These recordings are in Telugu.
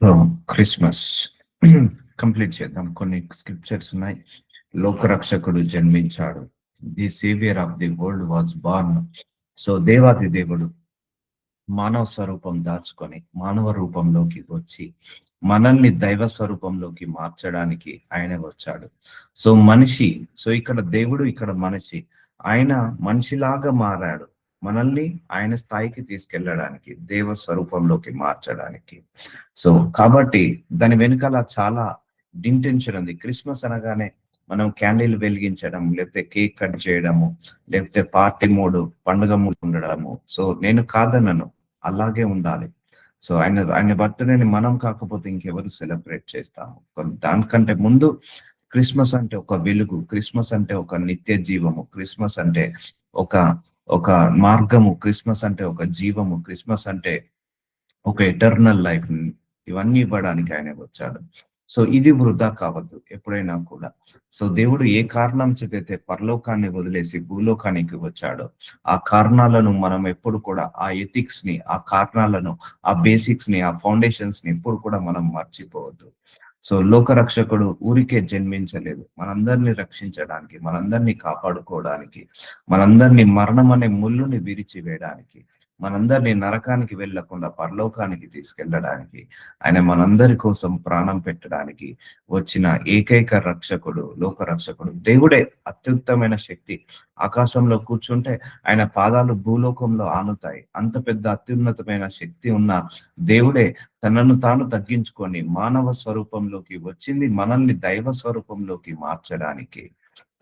సో క్రిస్మస్ కంప్లీట్ చేద్దాం. కొన్ని స్క్రిప్చర్స్ ఉన్నాయి. లోకరక్షకుడు జన్మించాడు. The saviour of the world was born. So దేవాది దేవుడు మానవ స్వరూపం దాచుకొని మానవ రూపంలోకి వచ్చి మనల్ని దైవ స్వరూపంలోకి మార్చడానికి ఆయన వచ్చాడు. సో ఇక్కడ దేవుడు, ఇక్కడ మనిషి. ఆయన మనిషిలాగా మారాడు మనల్ని ఆయన స్థాయికి తీసుకెళ్ళడానికి, దేవ స్వరూపంలోకి మార్చడానికి. సో కాబట్టి దాని వెనుకాల చాలా ఇంటెన్షన్ ఉంది. క్రిస్మస్ అనగానే మనం క్యాండిల్ వెలిగించడం, లేకపోతే కేక్ కట్ చేయడము, లేకపోతే పార్టీ మూడు, పండుగ మూడు ఉండడము. సో నేను కాదనను, అలాగే ఉండాలి. సో ఆయన బర్త్డేని మనం కాకపోతే ఇంకెవరు సెలబ్రేట్ చేస్తాము? దానికంటే ముందు క్రిస్మస్ అంటే ఒక వెలుగు, క్రిస్మస్ అంటే ఒక నిత్య జీవము, క్రిస్మస్ అంటే ఒక ఒక మార్గము, క్రిస్మస్ అంటే ఒక జీవము, క్రిస్మస్ అంటే ఒక ఎటర్నల్ లైఫ్. ఇవన్నీ ఇవ్వడానికి ఆయన వచ్చాడు. సో ఇది వృధా కావద్దు ఎప్పుడైనా కూడా. సో దేవుడు ఏ కారణం చేతైతే పరలోకాన్ని వదిలేసి భూలోకానికి వచ్చాడో ఆ కారణాలను మనం ఎప్పుడు కూడా, ఆ ఎథిక్స్ ని, ఆ కారణాలను, ఆ బేసిక్స్ ని, ఆ ఫౌండేషన్స్ ని ఎప్పుడు కూడా మనం మర్చిపోవద్దు. సో లోకరక్షకుడు ఊరికే జన్మించలేదు, మనందరినీ రక్షించడానికి, మనందరినీ కాపాడుకోవడానికి, మనందరినీ మరణం అనే ముళ్ళుని విరిచివేయడానికి, మనందరినీ నరకానికి వెళ్లకుండా పరలోకానికి తీసుకెళ్ళడానికి, ఆయన మనందరి కోసం ప్రాణం పెట్టడానికి వచ్చిన ఏకైక రక్షకుడు, లోకరక్షకుడు దేవుడే. అత్యుత్తమైన శక్తి. ఆకాశంలో కూర్చుంటే ఆయన పాదాలు భూలోకంలో ఆనుతాయి. అంత పెద్ద అత్యున్నతమైన శక్తి ఉన్న దేవుడే తనను తాను తగ్గించుకొని మానవ స్వరూపంలోకి వచ్చింది మనల్ని దైవ స్వరూపంలోకి మార్చడానికి.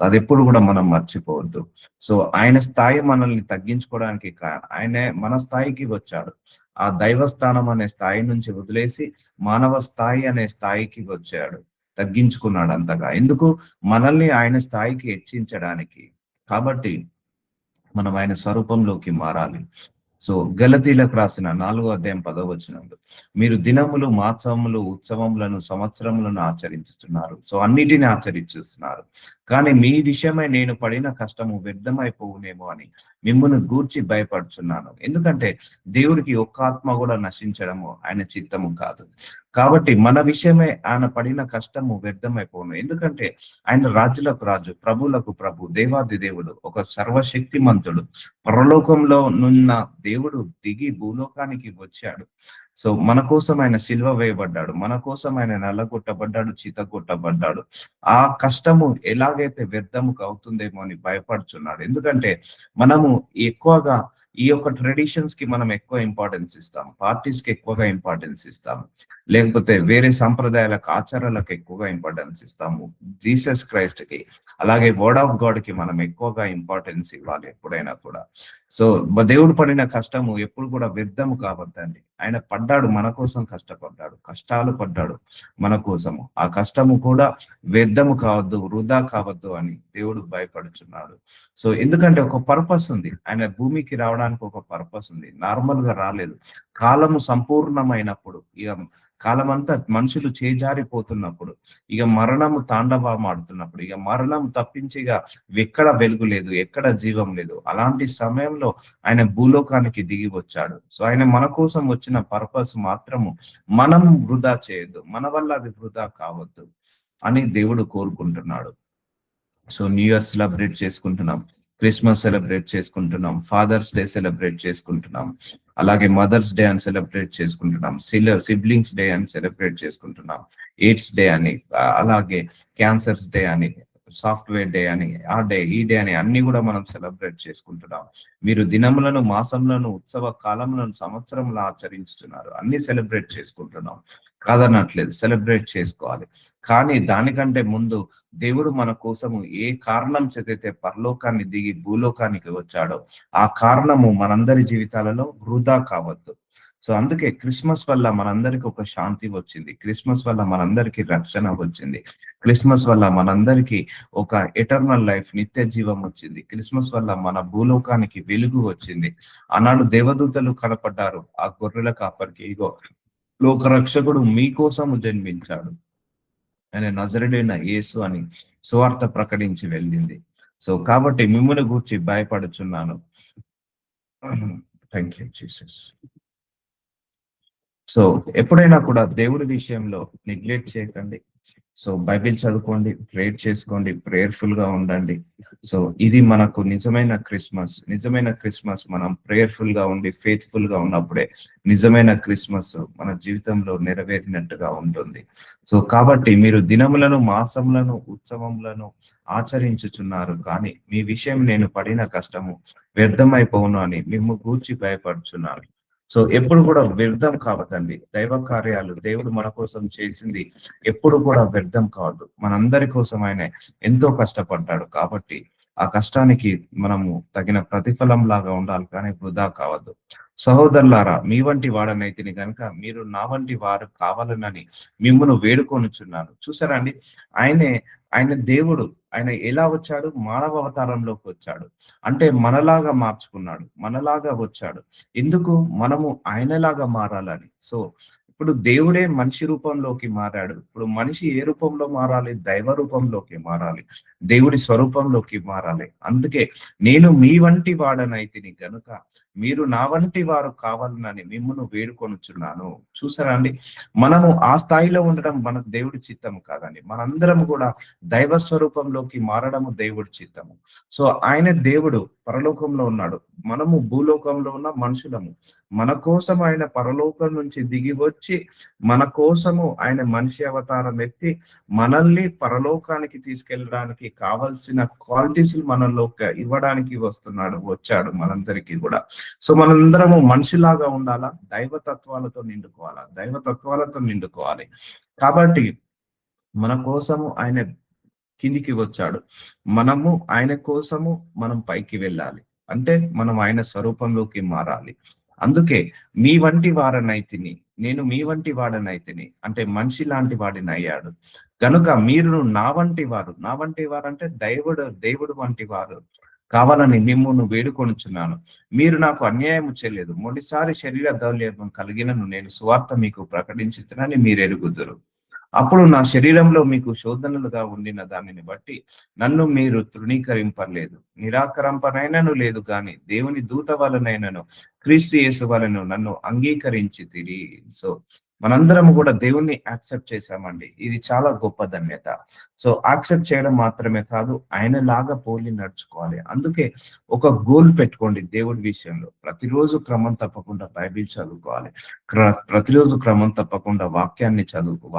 అది ఎప్పుడు కూడా మనం మర్చిపోవద్దు. సో ఆయన స్థాయి మనల్ని తగ్గించుకోవడానికి ఆయనే మన స్థాయికి వచ్చాడు. ఆ దైవ స్థానం అనే స్థాయి నుంచి వదిలేసి మానవ స్థాయి అనే స్థాయికి వచ్చాడు, తగ్గించుకున్నాడు అంతగా. ఎందుకు? మనల్ని ఆయన స్థాయికి హెచ్చించడానికి. కాబట్టి మనం ఆయన స్వరూపంలోకి మారాలి. సో గలతీలకు రాసిన 4వ అధ్యాయం 10వ వచనంలో, మీరు దినములు, మాసములు, ఉత్సవములను, సంవత్సరములను ఆచరించుతున్నారు. సో అన్నిటిని ఆచరిస్తున్నారు. కానీ మీ విషయమై నేను పడిన కష్టము వ్యర్థమైపోవునేమో అని మిమ్మల్ని గూర్చి భయపడుచున్నాను. ఎందుకంటే దేవుడికి ఒక్క ఆత్మ కూడా నశించడము ఆయన చిత్తము కాదు. కాబట్టి మన విషయమే ఆయన పడిన కష్టము వ్యర్థమైపోను. ఎందుకంటే ఆయన రాజులకు రాజు, ప్రభులకు ప్రభు, దేవాది దేవుడు, ఒక సర్వశక్తిమంతుడు. పరలోకంలో నున్న దేవుడు దిగి భూలోకానికి వచ్చాడు. సో మన కోసం ఆయన సిల్వ వేయబడ్డాడు, మన కోసం ఆయన నల్లగొట్టబడ్డాడు, చితగొట్టబడ్డాడు. ఆ కష్టము ఎలాగైతే వ్యర్థము అవుతుందేమో అని భయపడుచున్నాడు. ఎందుకంటే మనము ఎక్కువగా ఈ యొక్క ట్రెడిషన్స్ కి మనం ఎక్కువ ఇంపార్టెన్స్ ఇస్తాం, పార్టీస్ కి ఎక్కువగా ఇంపార్టెన్స్ ఇస్తాము, లేకపోతే వేరే సంప్రదాయాలకు, ఆచారాలకు ఎక్కువగా ఇంపార్టెన్స్ ఇస్తాము. జీసస్ క్రైస్ట్ కి, అలాగే వర్డ్ ఆఫ్ గాడ్ కి మనం ఎక్కువగా ఇంపార్టెన్స్ ఇవ్వాలి ఎప్పుడైనా కూడా. సో దేవుడు పడిన కష్టము ఎప్పుడు కూడా వ్యర్థము కావద్దండి. ఆయన పడ్డాడు, మన కోసం కష్టపడ్డాడు, కష్టాలు పడ్డాడు మన కోసము. ఆ కష్టము కూడా వ్యర్థము కావద్దు, వృధా కావద్దు అని దేవుడు భయపడుచున్నాడు. సో ఎందుకంటే ఒక పర్పస్ ఉంది. ఆయన భూమికి రావడానికి ఒక పర్పస్ ఉంది. నార్మల్ గా రాలేదు. కాలము సంపూర్ణమైనప్పుడు, ఇక కాలం అంతా మనుషులు చేజారిపోతున్నప్పుడు, ఇక మరణము తాండవమాడుతున్నప్పుడు, ఇక మరణం తప్పించి ఇక ఎక్కడ వెలుగు లేదు, ఎక్కడ జీవం లేదు, అలాంటి సమయంలో ఆయన భూలోకానికి దిగి వచ్చాడు. సో ఆయన మన కోసం వచ్చిన పర్పస్ మాత్రము మనం వృధా చేయొద్దు, మన వల్ల అది వృధా కావద్దు అని దేవుడు కోరుకుంటున్నాడు. సో న్యూ ఇయర్ సెలబ్రేట్ చేసుకుంటున్నాం, క్రిస్మస్ సెలబ్రేట్ చేసుకుంటున్నాం, ఫాదర్స్ డే సెలబ్రేట్ చేసుకుంటున్నాం, అలాగే మదర్స్ డే అని సెలబ్రేట్ చేసుకుంటున్నాం, సిబ్లింగ్స్ డే అని సెలబ్రేట్ చేసుకుంటున్నాం, ఎయిడ్స్ డే అని, అలాగే క్యాన్సర్స్ డే అని, సాఫ్ట్వేర్ డే అని, ఆ డే ఈ డే అని అన్ని కూడా మనం సెలబ్రేట్ చేసుకుంటున్నాం. మీరు దినములను, మాసములను, ఉత్సవ కాలములను, సంవత్సరంలో ఆచరించుతున్నారు. అన్ని సెలబ్రేట్ చేసుకుంటున్నాం, కాదనట్లేదు, సెలబ్రేట్ చేసుకోవాలి. కానీ దానికంటే ముందు దేవుడు మన కోసము ఏ కారణం చేతైతే పరలోకాన్ని దిగి భూలోకానికి వచ్చాడో ఆ కారణము మనందరి జీవితాలలో వృధా కావద్దు. సో అందుకే క్రిస్మస్ వల్ల మనందరికి ఒక శాంతి వచ్చింది, క్రిస్మస్ వల్ల మనందరికి రక్షణ వచ్చింది, క్రిస్మస్ వల్ల మనందరికి ఒక ఎటర్నల్ లైఫ్, నిత్య జీవం వచ్చింది, క్రిస్మస్ వల్ల మన భూలోకానికి వెలుగు వచ్చింది. ఆనాడు దేవదూతలు కనపడ్డారు ఆ గొర్రెల కాపరికి, ఇగో లోకరక్షకుడు మీకోసము జన్మించాడు, ఆయన నజరేయుడైన యేసు అని సువార్త ప్రకటించి వెళ్ళింది. సో కాబట్టి మిమ్మల్ని గూర్చి భయపడుచున్నాను. Thank you Jesus. సో ఎప్పుడైనా కూడా దేవుడి విషయంలో నెగ్లెక్ట్ చేయకండి. సో బైబిల్ చదువుకోండి, ప్రేయర్ చేసుకోండి, ప్రేయర్ఫుల్ గా ఉండండి. సో ఇది మనకు నిజమైన క్రిస్మస్. నిజమైన క్రిస్మస్ మనం ప్రేయర్ఫుల్ గా ఉండి ఫెయిత్ఫుల్ గా ఉన్నప్పుడే నిజమైన క్రిస్మస్ మన జీవితంలో నెరవేరినట్టుగా ఉంటుంది. సో కాబట్టి మీరు దినములను, మాసములను, ఉత్సవములను ఆచరించుచున్నారు, కానీ మీ విషయం నేను పడిన కష్టము వ్యర్థమైపోవును అని మిమ్ము గూర్చి భయపడుచున్నాను. సో ఎప్పుడు కూడా వ్యర్థం కావద్దండి. దైవ కార్యాలు దేవుడు మన కోసం చేసింది ఎప్పుడు కూడా వ్యర్థం కావద్దు. మనందరి కోసం ఆయన ఎంతో కష్టపడ్డాడు, కాబట్టి ఆ కష్టానికి మనము తగిన ప్రతిఫలం లాగా ఉండాలి, కానీ వృధా కావద్దు. సహోదరులారా, మీ వంటి వాడనైతిని గనుక మీరు నా వంటి వారు కావాలనని మిమ్మును వేడుకొనుచున్నాను. చూసారా అండి, ఆయన దేవుడు. ఆయన ఎలా వచ్చాడు? మానవ అవతారంలోకి వచ్చాడు. అంటే మనలాగా మార్చుకున్నాడు, మనలాగా వచ్చాడు. ఎందుకు? మనము ఆయనలాగా మారాలని. సో ఇప్పుడు దేవుడే మనిషి రూపంలోకి మారాడు. ఇప్పుడు మనిషి ఏ రూపంలో మారాలి? దైవ రూపంలోకి మారాలి, దేవుడి స్వరూపంలోకి మారాలి. అందుకే నేను మీ వంటి వాడనైతిని గనుక మీరు నా వంటి వారు కావాలని మిమ్మును వేడుకొనుచున్నాను. చూసారా అండి, మనము ఆ స్థాయిలో ఉండడం మన దేవుడి చిత్తము కాదండి. మనందరం కూడా దైవ స్వరూపంలోకి మారడము దేవుడి చిత్తము. సో ఆయన దేవుడు పరలోకంలో ఉన్నాడు, మనము భూలోకంలో ఉన్న మనుషులము. మన కోసం ఆయన పరలోకం నుంచి దిగి వచ్చి మన కోసము ఆయన మనిషి అవతారం ఎత్తి మనల్ని పరలోకానికి తీసుకెళ్ళడానికి కావలసిన క్వాలిటీస్ మనలోకి ఇవ్వడానికి వచ్చాడు మనందరికీ కూడా. సో మనందరము మనిషిలాగా ఉండాలా, దైవతత్వాలతో నిండుకోవాలి. కాబట్టి మన కోసము ఆయన కిందికి వచ్చాడు, మనము ఆయన కోసము మనం పైకి వెళ్ళాలి. అంటే మనం ఆయన స్వరూపంలోకి మారాలి. అందుకే మీ వంటి వారనైతిని, నేను మీ వంటి వాడనైతిని అంటే మనిషి లాంటి వాడిని అయ్యాడు కనుక మీరు నా వంటి వారు అంటే దేవుడు వంటి వారు కావాలని మిమ్మును వేడుకొనుచున్నాను. మీరు నాకు అన్యాయము చేయలేదు. మొదటిసారి శరీర దౌర్బల్యం కలిగినను నేను సువార్త మీకు ప్రకటించుతున్నానని మీరు ఎరుగుదురు. అప్పుడు నా శరీరంలో మీకు శోధనలుగా ఉండిన దానిని బట్టి నన్ను మీరు తృణీకరింపలేదు, నిరాకరింపనైనను లేదు, కానీ దేవుని దూత వలనైనను క్రీస్తు యేసు వలన నన్ను అంగీకరించి తిరిగి. సో మనందరం కూడా దేవుణ్ణి యాక్సెప్ట్ చేశామండి. ఇది చాలా గొప్ప ధన్యత. సో యాక్సెప్ట్ చేయడం మాత్రమే కాదు, ఆయన లాగా పోలి నడుచుకోవాలి. అందుకే ఒక గోల్ పెట్టుకోండి దేవుడి విషయంలో. ప్రతిరోజు క్రమం తప్పకుండా బైబిల్ చదువుకోవాలి, ప్రతిరోజు క్రమం తప్పకుండా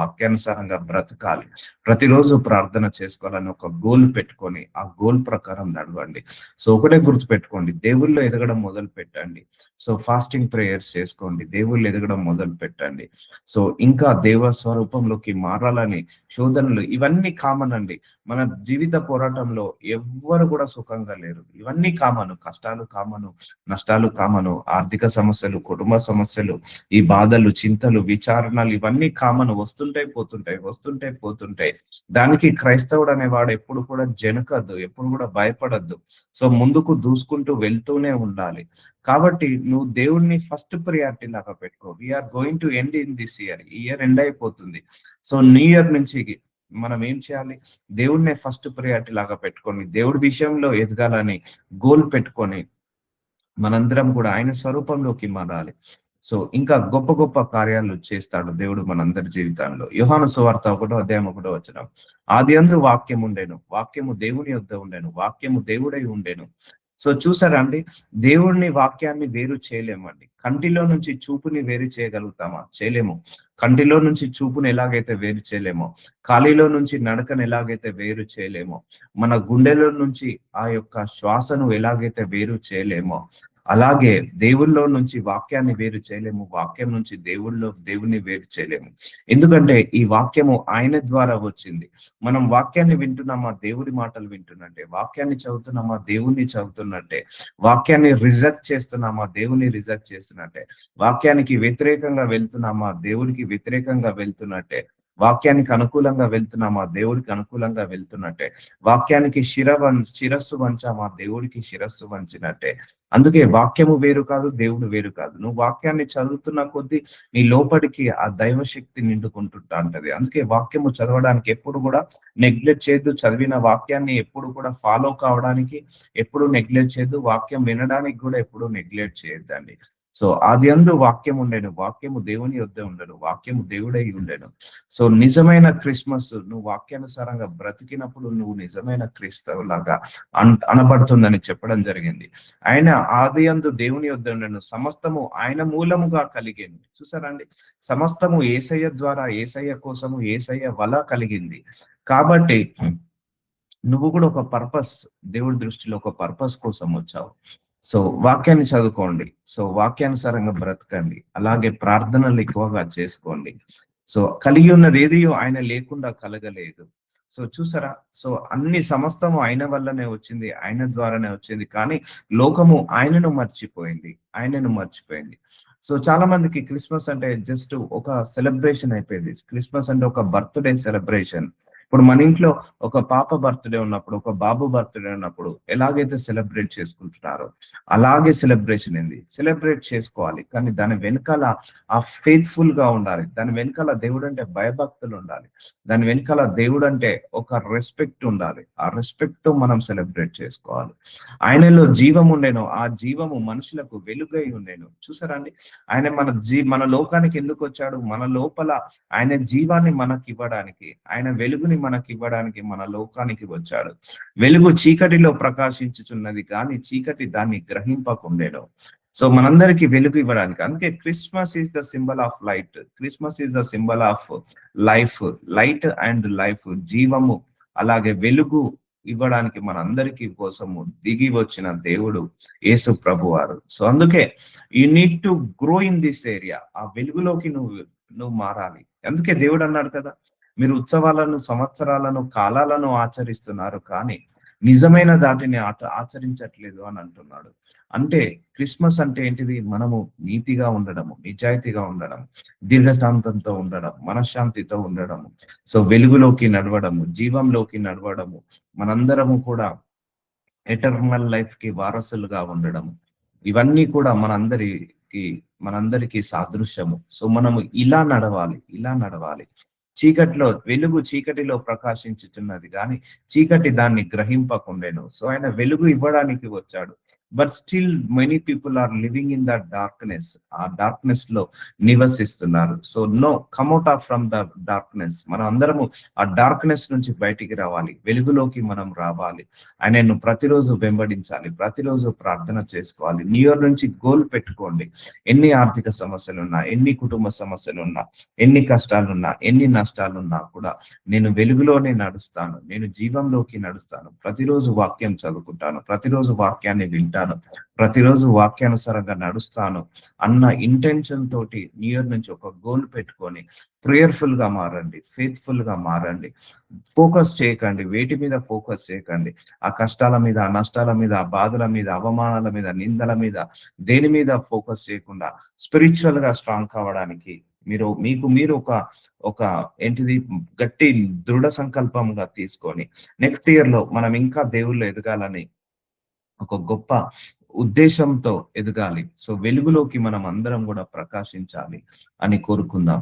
వాక్యానుసారంగా బ్రతకాలి, ప్రతిరోజు ప్రార్థన చేసుకోవాలని ఒక గోల్ పెట్టుకొని ఆ గోల్ ప్రకారం నడవండి. సో ఒకటే గుర్తు పెట్టుకోండి, దేవుళ్ళో ఎదగడం మొదలు పెట్టండి. సో ఫాస్టింగ్ ప్రేయర్స్ చేసుకోండి, దేవుళ్ళు ఎదగడం మొదలు పెట్టండి. సో ఇంకా దేవ స్వరూపంలోకి మారాలని శోధనలు ఇవన్నీ కామన్ అండి. మన జీవిత పోరాటంలో ఎవ్వరు కూడా సుఖంగా లేరు. ఇవన్నీ కామను, కష్టాలు కామను, నష్టాలు కామను, ఆర్థిక సమస్యలు, కుటుంబ సమస్యలు, ఈ బాధలు, చింతలు, విచారణలు ఇవన్నీ కామను. వస్తుంటాయి పోతుంటాయి. దానికి క్రైస్తవుడు అనేవాడు ఎప్పుడు కూడా జనకద్దు, ఎప్పుడు కూడా భయపడద్దు. సో ముందుకు దూసుకుంటూ వెళ్తూనే ఉండాలి. కాబట్టి నువ్వు దేవుడిని ఫస్ట్ ప్రియారిటీ లాగా పెట్టుకో. We're going to end in this year. ఈ ఇయర్ ఎండ్ అయిపోతుంది. సో న్యూ ఇయర్ నుంచి మనం ఏం చేయాలి? దేవుడిని ఫస్ట్ ప్రియారిటీ లాగా పెట్టుకొని దేవుడి విషయంలో ఎదగాలని గోల్ పెట్టుకొని మనందరం కూడా ఆయన స్వరూపంలోకి మారాలి. సో ఇంకా గొప్ప గొప్ప కార్యాలు చేస్తాడు దేవుడు మనందరి జీవితాల్లో. యోహాను సువార్త 1:1 ఆదియందు వాక్యం ఉండెను, వాక్యము దేవుని యొద్ద ఉండెను, వాక్యము దేవుడై ఉండెను. సో చూసారా అండి, దేవుడిని వాక్యాన్ని వేరు చేయలేమండి. కంటిలో నుంచి చూపుని వేరు చేయగలుగుతామా? చేయలేము. కంటిలో నుంచి చూపుని ఎలాగైతే వేరు చేయలేమో, ఖాళీలో నుంచి నడకను ఎలాగైతే వేరు చేయలేమో, మన గుండెలో నుంచి ఆ యొక్క శ్వాసను ఎలాగైతే వేరు చేయలేమో, అలాగే దేవుళ్ళలో నుంచి వాక్యాన్ని వేరు చేయలేము, వాక్యం నుంచి దేవుణ్ణి వేరు చేయలేము. ఎందుకంటే ఈ వాక్యము ఆయన ద్వారా వచ్చింది. మనం వాక్యాన్ని వింటున్నామా? దేవుడి మాటలు వింటున్నట్టే. వాక్యాన్ని చదువుతున్నామా? దేవుణ్ణి చదువుతున్నట్టే. వాక్యాన్ని రిజెక్ట్ చేస్తున్నామా? దేవుని రిజెక్ట్ చేస్తున్నట్టే. వాక్యానికి వ్యతిరేకంగా వెళ్తున్నామా? దేవుడికి వ్యతిరేకంగా వెళ్తున్నట్టే. వాక్యానికి అనుకూలంగా వెళ్తున్నామా దేవుడికి అనుకూలంగా వెళ్తున్నట్టే. వాక్యానికి శిరస్సు వంచామా దేవుడికి శిరస్సు వంచినట్టే. అందుకే వాక్యము వేరు కాదు, దేవుడు వేరు కాదు. నువ్వు వాక్యాన్ని చదువుతున్న కొద్దీ నీ లోపలికి ఆ దైవశక్తి నిండుకుంటుంటా ఉంటది. అందుకే వాక్యము చదవడానికి ఎప్పుడు కూడా నెగ్లెక్ట్ చేయొద్దు. చదివిన వాక్యాన్ని ఎప్పుడు కూడా ఫాలో కావడానికి ఎప్పుడు నెగ్లెక్ట్ చేయొద్దు. వాక్యం వినడానికి కూడా ఎప్పుడు నెగ్లెక్ట్ చేయొద్దండి. సో ఆది అందు వాక్యం ఉండెను, వాక్యము దేవుని యొద్ద ఉండెను, వాక్యము దేవుడై ఉండెను. సో నిజమైన క్రిస్మస్ నువ్వు వాక్యానుసారంగా బ్రతికినప్పుడు నువ్వు నిజమైన క్రీస్తవు లాగా అనబడుతుందని చెప్పడం జరిగింది. ఆయన ఆది అందు దేవుని యొద్ద ఉండెను, సమస్తము ఆయన మూలముగా కలిగింది. చూసారండి, సమస్తము యేసయ్య ద్వారా, యేసయ్య కోసము, యేసయ్య వల్ల కలిగింది. కాబట్టి నువ్వు కూడా ఒక పర్పస్, దేవుడి దృష్టిలో ఒక పర్పస్ కోసం వచ్చావు. సో వాక్యాన్ని చదువుకోండి, సో వాక్యానుసారంగా బ్రతకండి, అలాగే ప్రార్థనలు ఎక్కువగా చేసుకోండి. సో కలిగి ఉన్నది ఏది ఆయన లేకుండా కలగలేదు. సో చూసారా, సో అన్ని సమస్తము ఆయన వల్లనే వచ్చింది, ఆయన ద్వారానే వచ్చింది. కానీ లోకము ఆయనను మర్చిపోయింది. సో చాలా మందికి క్రిస్మస్ అంటే జస్ట్ ఒక సెలబ్రేషన్ అయిపోయింది. క్రిస్మస్ అంటే ఒక బర్త్డే సెలబ్రేషన్. ఇప్పుడు మన ఇంట్లో ఒక పాప బర్త్డే ఉన్నప్పుడు, ఒక బాబు బర్త్డే ఉన్నప్పుడు ఎలాగైతే సెలబ్రేట్ చేసుకుంటున్నారో అలాగే సెలబ్రేషన్ ఏంది, సెలబ్రేట్ చేసుకోవాలి. కానీ దాని వెనకాల ఆ ఫెయిత్ఫుల్ గా ఉండాలి. దాని వెనకాల దేవుడు అంటే భయభక్తులు ఉండాలి. దాని వెనకాల దేవుడు అంటే ఒక రెస్పెక్ట్ ఉండాలి. ఆ రెస్పెక్ట్ తో మనం సెలబ్రేట్ చేసుకోవాలి. ఆయనలో జీవం ఉండేను, ఆ జీవము మనుషులకు వెలుగై ఉండేను. చూసారండి, ఆయన మన లోకానికి ఎందుకు వచ్చాడు? మన లోపల ఆయన జీవాన్ని మనకి ఇవ్వడానికి, ఆయన వెలుగుని మనకి ఇవ్వడానికి మన లోకానికి వచ్చాడు. వెలుగు చీకటిలో ప్రకాశించుచున్నది కానీ చీకటి దాన్ని గ్రహింపకుండేను. సో మనందరికి వెలుగు ఇవ్వడానికి. అందుకే Christmas is the symbol of light, Christmas is the symbol of life, light and life, జీవము అలాగే వెలుగు ఇవ్వడానికి మనందరికీ కోసము దిగి వచ్చిన దేవుడు యేసు ప్రభువారు. సో అందుకే you need to grow in this area. ఆ వెలుగులోకి నువ్వు మారాలి. అందుకే దేవుడు అన్నాడు కదా, మీరు ఉత్సవాలను, సంవత్సరాలను, కాలాలను ఆచరిస్తున్నారు కానీ నిజమైన దాటిని ఆచరించట్లేదు అని అంటున్నాడు. అంటే క్రిస్మస్ అంటే ఏంటిది? మనము నీతిగా ఉండడము, నిజాయితీగా ఉండడం, దీర్ఘశాంతంతో ఉండడం, మనశ్శాంతితో ఉండడము, సో వెలుగులోకి నడవడము, జీవంలోకి నడవడము, మనందరము కూడా ఎటర్నల్ లైఫ్ కి వారసులుగా ఉండడము, ఇవన్నీ కూడా మనందరికి సాదృశ్యము. సో మనము ఇలా నడవాలి. వెలుగు చీకటిలో ప్రకాశించుతున్నది కానీ చీకటి దాన్ని గ్రహింపకుండెను. సో ఆయన వెలుగు ఇవ్వడానికి వచ్చాడు. But still many people are living in the darkness. ఆ డార్క్నెస్ లో నివసిస్తున్నారు. So no, come out of from the darkness. మనం అందరము ఆ డార్క్నెస్ నుంచి బయటికి రావాలి, వెలుగులోకి మనం రావాలి. ఆయనను ప్రతిరోజు వెంబడించాలి, ప్రతిరోజు ప్రార్థన చేసుకోవాలి. న్యూ ఇయర్ నుంచి గోల్ పెట్టుకోండి. ఎన్ని ఆర్థిక సమస్యలున్నా, ఎన్ని కుటుంబ సమస్యలున్నా, ఎన్ని కష్టాలున్నా, ఎన్ని నష్టాలున్నా కూడా నేను వెలుగులోనే నడుస్తాను, నేను జీవంలోకి నడుస్తాను, ప్రతిరోజు వాక్యం చదువుకుంటాను, ప్రతిరోజు వాక్యాన్ని వింటాను, ప్రతిరోజు వాక్యానుసారంగా నడుస్తాను అన్న ఇంటెన్షన్ తోటి న్యూ ఇయర్ నుంచి ఒక గోల్ పెట్టుకొని ప్రేయర్ఫుల్ గా మారండి, ఫెయిత్ఫుల్ గా మారండి. ఫోకస్ చేయకండి, వేటి మీద ఫోకస్ చేయకండి. ఆ కష్టాల మీద, ఆ నష్టాల మీద, ఆ బాధల మీద, అవమానాల మీద, నిందల మీద, దేని మీద ఫోకస్ చేయకుండా స్పిరిచువల్ గా స్ట్రాంగ్ కావడానికి మీరు ఒక ఏంటిది గట్టి దృఢ సంకల్పంగా తీసుకొని నెక్స్ట్ ఇయర్ లో మనం ఇంకా దేవుళ్ళు ఎదగాలని ఒక గొప్ప ఉద్దేశంతో ఎదగాలి. సో వెలుగులోకి మనం అందరం కూడా ప్రకాశించాలి అని కోరుకుందాం.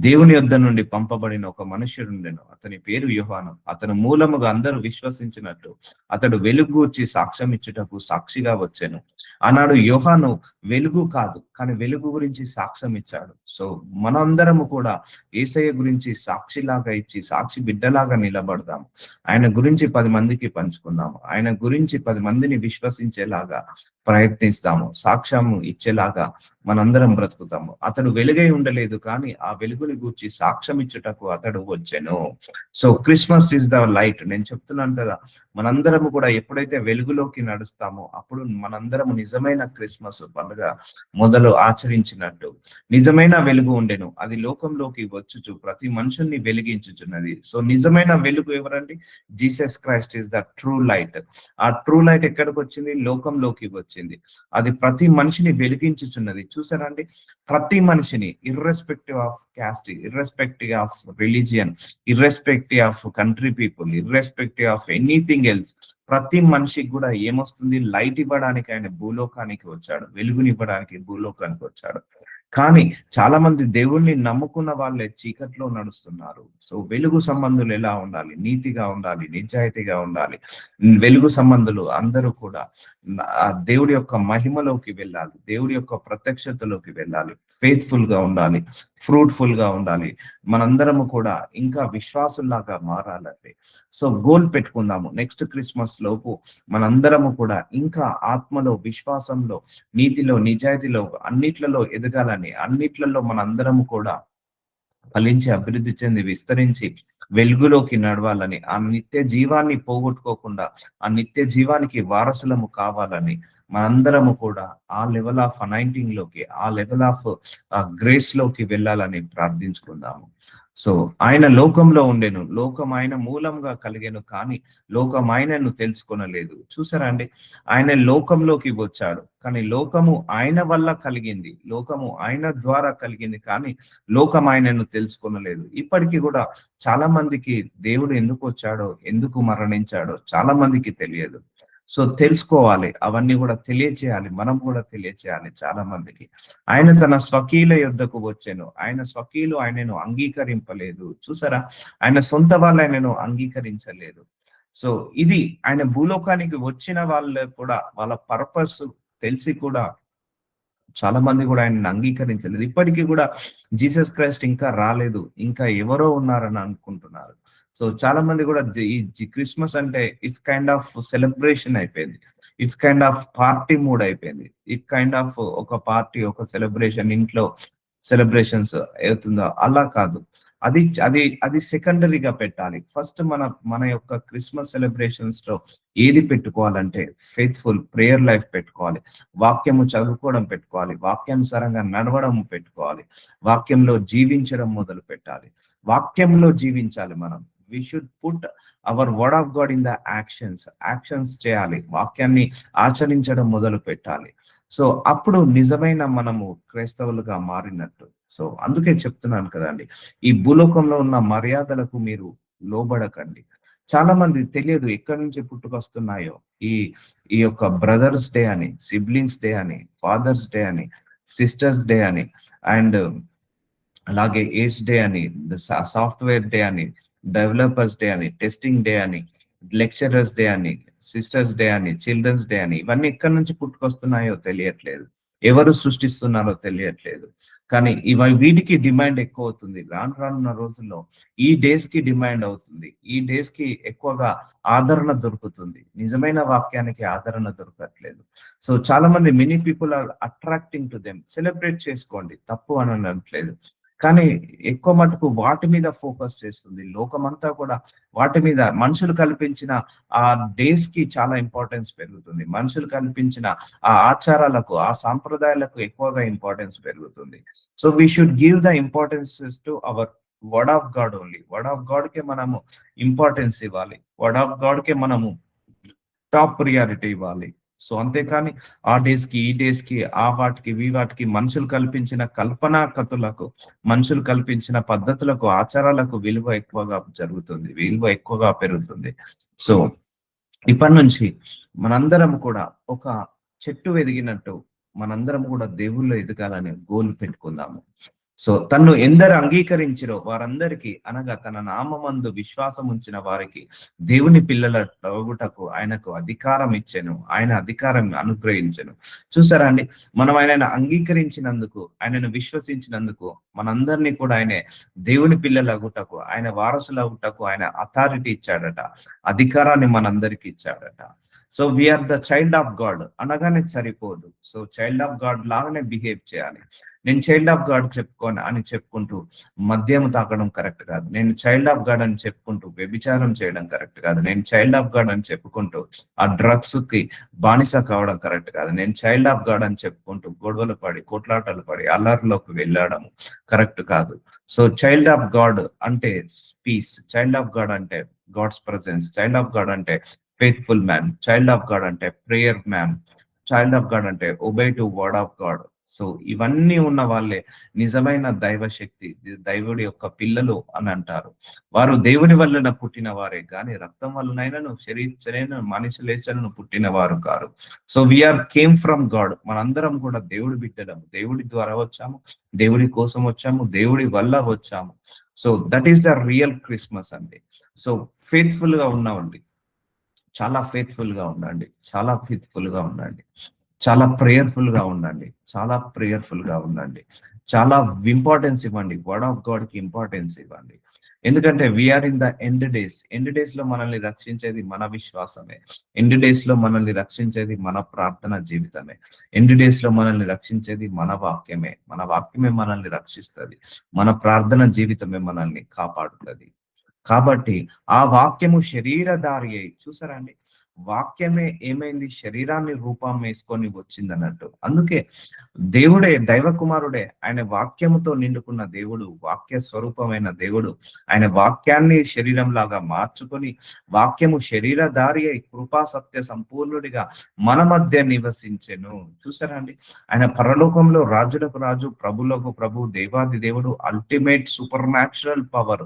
దేవుని యొద్ద నుండి పంపబడిన ఒక మనుష్యుడుండెను, అతని పేరు యోహాను. అతను మూలముగా అందరూ విశ్వసించినట్లు అతడు వెలుగు వచ్చి సాక్ష్యం ఇచ్చుటకు సాక్షిగా వచ్చాను. ఆనాడు యోహాను వెలుగు కాదు, కానీ వెలుగు గురించి సాక్ష్యం ఇచ్చాడు. సో మనందరము కూడా యేసయ్య గురించి సాక్షిలాగా ఇచ్చి, సాక్షి బిడ్డలాగా నిలబడదాము. ఆయన గురించి 10 మందికి పంచుకుందాము. ఆయన గురించి 10 మందిని విశ్వసించేలాగా ప్రయత్నిస్తాము, సాక్ష్యం ఇచ్చేలాగా మనందరం బ్రతుకుతాము. అతడు వెలుగై ఉండలేదు కానీ ఆ వెలుగుని గూర్చి సాక్ష్యం ఇచ్చుటకు అతడు వచ్చెను. So Christmas is the light. నేను చెప్తున్నాను కదా, మనందరము కూడా ఎప్పుడైతే వెలుగులోకి నడుస్తామో అప్పుడు మనందరము నిజమైన క్రిస్మస్ పండుగ మొదలు ఆచరించినట్టు. నిజమైన వెలుగు ఉండెను, అది లోకంలోకి వచ్చుచు ప్రతి మనుషుల్ని వెలిగించుచున్నది. సో నిజమైన వెలుగు ఎవరండి? Jesus Christ is the true light. ఆ ట్రూ లైట్ ఎక్కడికి వచ్చింది? లోకంలోకి వచ్చింది. వచ్చింది. అది ప్రతి మనిషిని వెలిగించుచున్నది. చూసారండి, ప్రతి మనిషిని irrespective of caste, irrespective of religion, irrespective of country people, irrespective of anything else, ప్రతి మనిషికి కూడా ఏమొస్తుంది? లైట్ ఇవ్వడానికి ఆయన భూలోకానికి వచ్చాడు, వెలుగునివ్వడానికి భూలోకానికి వచ్చాడు. కానీ చాలా మంది దేవుణ్ణి నమ్ముకున్న వాళ్ళే చీకట్లో నడుస్తున్నారు. సో వెలుగు సంబంధులు ఎలా ఉండాలి? నీతిగా ఉండాలి, నిజాయితీగా ఉండాలి. వెలుగు సంబంధులు అందరూ కూడా ఆ దేవుడి యొక్క మహిమలోకి వెళ్ళాలి, దేవుడి యొక్క ప్రత్యక్షతలోకి వెళ్ళాలి, ఫెయిత్ఫుల్ గా ఉండాలి, ఫ్రూట్ఫుల్ గా ఉండాలి. మనందరము కూడా ఇంకా విశ్వాసుల్లాగా మారాలంటే సో గోల్ పెట్టుకుందాము. నెక్స్ట్ క్రిస్మస్ లోపు మనందరము కూడా ఇంకా ఆత్మలో, విశ్వాసంలో, నీతిలో, నిజాయితీలో అన్నిట్లలో ఎదగాలని, అన్నిట్లలో మనందరము కూడా ఫలించి అభివృద్ధి చెంది విస్తరించి వెలుగులోకి నడవాలని, ఆ నిత్య జీవాన్ని పోగొట్టుకోకుండా ఆ నిత్య జీవానికి వారసులము కావాలని మనందరము కూడా ఆ లెవెల్ ఆఫ్ అనాయింటింగ్ లోకి, ఆ లెవెల్ ఆఫ్ గ్రేస్ లోకి వెళ్ళాలని ప్రార్థించుకుందాము. సో ఆయన లోకంలో ఉండెను, లోకం ఆయన మూలంగా కలిగెను, కానీ లోకం ఆయనను తెలుసుకొనలేదు. చూసారా అండి, ఆయన లోకంలోకి వచ్చాడు, కానీ లోకము ఆయన వల్ల కలిగింది, లోకము ఆయన ద్వారా కలిగింది, కానీ లోకం ఆయనను తెలుసుకొనలేదు. ఇప్పటికీ కూడా చాలా మందికి దేవుడు ఎందుకు వచ్చాడో, ఎందుకు మరణించాడో చాలా మందికి తెలియదు. సో తెలుసుకోవాలి, అవన్నీ కూడా తెలియచేయాలి, మనం కూడా తెలియచేయాలి చాలా మందికి. ఆయన తన స్వకీల యొద్దకు వచ్చాను, ఆయన స్వకీలు ఆయనను అంగీకరింపలేదు. చూసారా, ఆయన సొంత వాళ్ళు ఆయనను అంగీకరించలేదు. సో ఇది ఆయన భూలోకానికి వచ్చిన వాళ్ళు కూడా వాళ్ళ పర్పస్ తెలిసి కూడా చాలా మంది కూడా ఆయనను అంగీకరించలేదు. ఇప్పటికీ కూడా జీసస్ క్రైస్ట్ ఇంకా రాలేదు, ఇంకా ఎవరో ఉన్నారని అనుకుంటున్నారు. సో చాలా మంది కూడా ఈ క్రిస్మస్ అంటే ఇట్స్ కైండ్ ఆఫ్ సెలబ్రేషన్ అయిపోయింది, it's kind of party mood అయిపోయింది. ఇట్ కైండ్ ఆఫ్ ఒక పార్టీ, ఒక సెలబ్రేషన్, ఇంట్లో సెలబ్రేషన్స్ అవుతుందో అలా కాదు. అది అది అది సెకండరీగా పెట్టాలి. ఫస్ట్ మన యొక్క క్రిస్మస్ సెలబ్రేషన్స్ లో ఏది పెట్టుకోవాలంటే ఫెయిత్ఫుల్ ప్రేయర్ లైఫ్ పెట్టుకోవాలి, వాక్యము చదువుకోవడం పెట్టుకోవాలి, వాక్యానుసారంగా నడవడం పెట్టుకోవాలి, వాక్యంలో జీవించడం మొదలు పెట్టాలి. వాక్యంలో జీవించాలి మనం. We should put our word of God in the actions చేయాలి, వాక్యాన్ని ఆచరించడం మొదలు పెట్టాలి. సో అప్పుడు నిజమైన మనము క్రైస్తవులుగా మారినట్టు. సో అందుకే చెప్తున్నాను కదండి, ఈ భూలోకంలో ఉన్న మర్యాదలకు మీరు లోబడకండి. చాలా మంది తెలియదు ఎక్కడి నుంచి పుట్టుకొస్తున్నాయో. ఈ ఈ యొక్క బ్రదర్స్ డే అని, సిబ్లింగ్స్ డే అని, ఫాదర్స్ డే అని, సిస్టర్స్ డే అని, అండ్ అలాగే ఎయిడ్స్ డే అని, సాఫ్ట్వేర్ డే అని, డెవలపర్స్ డే అని, టెస్టింగ్ డే అని, లెక్చరర్స్ డే అని, సిస్టర్స్ డే అని, చిల్డ్రన్స్ డే అని, ఇవన్నీ ఎక్కడి నుంచి పుట్టుకొస్తున్నాయో తెలియట్లేదు, ఎవరు సృష్టిస్తున్నారో తెలియట్లేదు. కానీ వీటికి డిమాండ్ ఎక్కువ అవుతుంది. రానున్న రోజుల్లో ఈ డేస్ కి డిమాండ్ అవుతుంది, ఈ డేస్ కి ఎక్కువగా ఆదరణ దొరుకుతుంది. నిజమైన వాక్యానికి ఆదరణ దొరకట్లేదు. సో చాలా మంది many people are attracting to them. Celebrate చేసుకోండి, తప్పు అని అనట్లేదు, కానీ ఎక్కువ మటుకు వాటి మీద ఫోకస్ చేస్తుంది లోకమంతా కూడా. వాటి మీద మనుషులు కల్పించిన ఆ డేస్ కి చాలా ఇంపార్టెన్స్ పెరుగుతుంది, మనుషులు కల్పించిన ఆ ఆచారాలకు, ఆ సాంప్రదాయాలకు ఎక్కువగా ఇంపార్టెన్స్ పెరుగుతుంది. So we should give the importance to our word of God only. Word of God కే మనము ఇంపార్టెన్స్ ఇవ్వాలి, వర్డ్ ఆఫ్ గాడ్ కే మనము టాప్ ప్రియారిటీ ఇవ్వాలి. సో అంతేకాని ఆ డేస్ కి, ఈ డేస్ కి, ఆ వాటికి, వాటికి మనుషులు కల్పించిన కల్పనా కథలకు, మనుషులు కల్పించిన పద్ధతులకు, ఆచారాలకు విలువ ఎక్కువగా జరుగుతుంది, విలువ ఎక్కువగా పెరుగుతుంది. సో ఇప్పటి నుంచి మనందరం కూడా ఒక చెట్టు ఎదిగినట్టు మనందరం కూడా దేవుళ్ళు ఎదగాలని గోల్ పెట్టుకుందాము. సో తన్ను ఎందరు అంగీకరించిరో వారందరికీ, అనగా తన నామమందు విశ్వాసం ఉంచిన వారికి దేవుని పిల్లల తగుటకు ఆయనకు అధికారం ఇచ్చెను, ఆయన అధికారం అనుగ్రహించెను. చూసారా అండి, మనం ఆయనను అంగీకరించినందుకు, ఆయనను విశ్వసించినందుకు మనందరినీ కూడా ఆయన దేవుని పిల్లలగుటకు, ఆయన వారసులగుటకు ఆయన అథారిటీ ఇచ్చాడట, అధికారాన్ని మనందరికి ఇచ్చాడట. So we are the child of God అనగానే సరిపోదు. సో చైల్డ్ ఆఫ్ గాడ్ లాగానే బిహేవ్ చేయాలి. నేను చైల్డ్ ఆఫ్ గాడ్ అని చెప్పుకుంటూ మద్యం తాగడం కరెక్ట్ కాదు. నేను చైల్డ్ ఆఫ్ గాడ్ అని చెప్పుకుంటూ వ్యభిచారం చేయడం కరెక్ట్ కాదు. నేను చైల్డ్ ఆఫ్ గాడ్ అని చెప్పుకుంటూ ఆ డ్రగ్స్ కి బానిస కావడం కరెక్ట్ కాదు. నేను చైల్డ్ ఆఫ్ గాడ్ అని చెప్పుకుంటూ గొడవలు పడి, కొట్లాటలు పడి, అల్లర్లోకి వెళ్ళడం కరెక్ట్ కాదు. సో చైల్డ్ ఆఫ్ గాడ్ అంటే పీస్, చైల్డ్ ఆఫ్ గాడ్ అంటే God's presence, child of God అంటే faithful man, child of God అంటే prayer man, child of God అంటే obey to word of God. So ఇవన్నీ ఉన్న వాళ్ళే నిజమైన దైవ శక్తి, దైవుడి యొక్క పిల్లలు అని అంటారు. వారు దేవుని వలన పుట్టిన వారే కానీ రక్తం వలనైనను శరీరం మనుషులేచనను పుట్టిన వారు కారు. So we're came from God. మనందరం కూడా దేవుడి బిడ్డలము, దేవుడి ద్వారా వచ్చాము, దేవుడి కోసం వచ్చాము, దేవుడి వల్ల వచ్చాము. So that is the real Christmas అండి. సో ఫెయిత్ఫుల్ గా ఉన్నామండి, చాలా ఫెయిత్ఫుల్ గా ఉండండి, చాలా ఫెయిత్ఫుల్ గా ఉండండి, చాలా ప్రేయర్ఫుల్ గా ఉండండి, చాలా ప్రేయర్ఫుల్ గా ఉండండి, చాలా ఇంపార్టెన్స్ ఇవ్వండి, వర్డ్ ఆఫ్ గాడ్ కి ఇంపార్టెన్స్ ఇవ్వండి. ఎందుకంటే we're in the end days. End days లో మనల్ని రక్షించేది మన విశ్వాసమే. ఎండ్ డేస్ లో మనల్ని రక్షించేది మన ప్రార్థన జీవితమే. ఎండ్ డేస్ లో మనల్ని రక్షించేది మన వాక్యమే. మన వాక్యమే మనల్ని రక్షిస్తుంది, మన ప్రార్థన జీవితమే మనల్ని కాపాడుతుంది. కాబట్టి ఆ వాక్యము శరీరధారి అయి, చూసారా అండి, వాక్యమే ఏమైంది, శరీరాన్ని రూపం వేసుకొని వచ్చింది అన్నట్టు. అందుకే దేవుడే, దైవ కుమారుడే, ఆయన వాక్యముతో నిండుకున్న దేవుడు, వాక్య స్వరూపమైన దేవుడు, ఆయన వాక్యాన్ని శరీరం లాగా మార్చుకొని వాక్యము శరీరధారి అయి కృపా సత్య సంపూర్ణుడిగా మన మధ్య నివసించెను. చూసారా అండి, ఆయన పరలోకంలో రాజులకు రాజు, ప్రభులకు ప్రభు, దేవాది దేవుడు, అల్టిమేట్ సూపర్ న్యాచురల్ పవర్.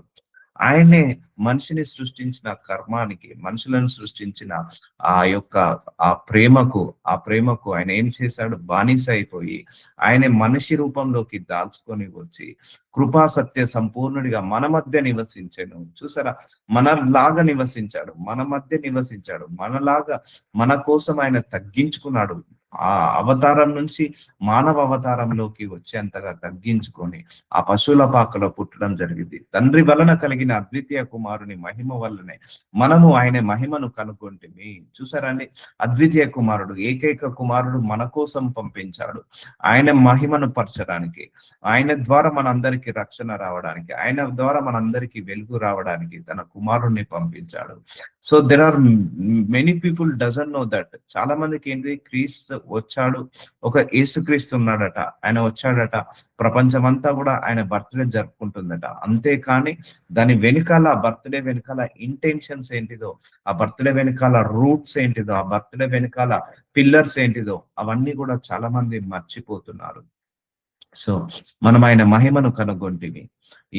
ఆయనే మనిషిని సృష్టించిన కర్మానికి, మనుషులను సృష్టించిన ఆ ప్రేమకు ఆయన ఏం చేశాడు, బానిస అయిపోయి ఆయన మనిషి రూపంలోకి దాల్చుకొని వచ్చి కృపా సత్య సంపూర్ణుడిగా మన మధ్య నివసించాను. చూసారా, మనలాగా నివసించాడు, మన మధ్య నివసించాడు, మనలాగా మన కోసం ఆయన తగ్గించుకున్నాడు. ఆ అవతారం నుంచి మానవ అవతారంలోకి వచ్చేంతగా తగ్గించుకొని ఆ పశువుల పాకలో పుట్టడం జరిగింది. తండ్రి వలన కలిగిన అద్వితీయ కుమారుని మహిమ వల్లనే మనము ఆయన మహిమను కనుక్కుంటేమి. చూసారండి, అద్వితీయ కుమారుడు, ఏకైక కుమారుడు మన కోసం పంపించాడు ఆయన మహిమను పరచడానికి, ఆయన ద్వారా మనందరికీ రక్షణ రావడానికి, ఆయన ద్వారా మనందరికీ వెలుగు రావడానికి తన కుమారుణ్ణి పంపించాడు. So there are many people doesn't know that. చాలా మందికి ఏంటి, క్రీస్తు వచ్చాడు, ఒక యేసుక్రీస్తు ఉన్నాడట, ఆయన వచ్చాడట, ప్రపంచమంతా కూడా ఆయన బర్త్డే జరుపుకుంటుందట. అంతేకాని దాని వెనుకాల, బర్త్డే వెనుకాల ఇంటెన్షన్స్ ఏంటిదో, ఆ బర్త్డే వెనుకాల రూట్స్ ఏంటిదో, ఆ బర్త్డే వెనుకాల పిల్లర్స్ ఏంటిదో అవన్నీ కూడా చాలా మంది మర్చిపోతున్నారు. సో మనం ఆయన మహిమను కనుగొంటివి.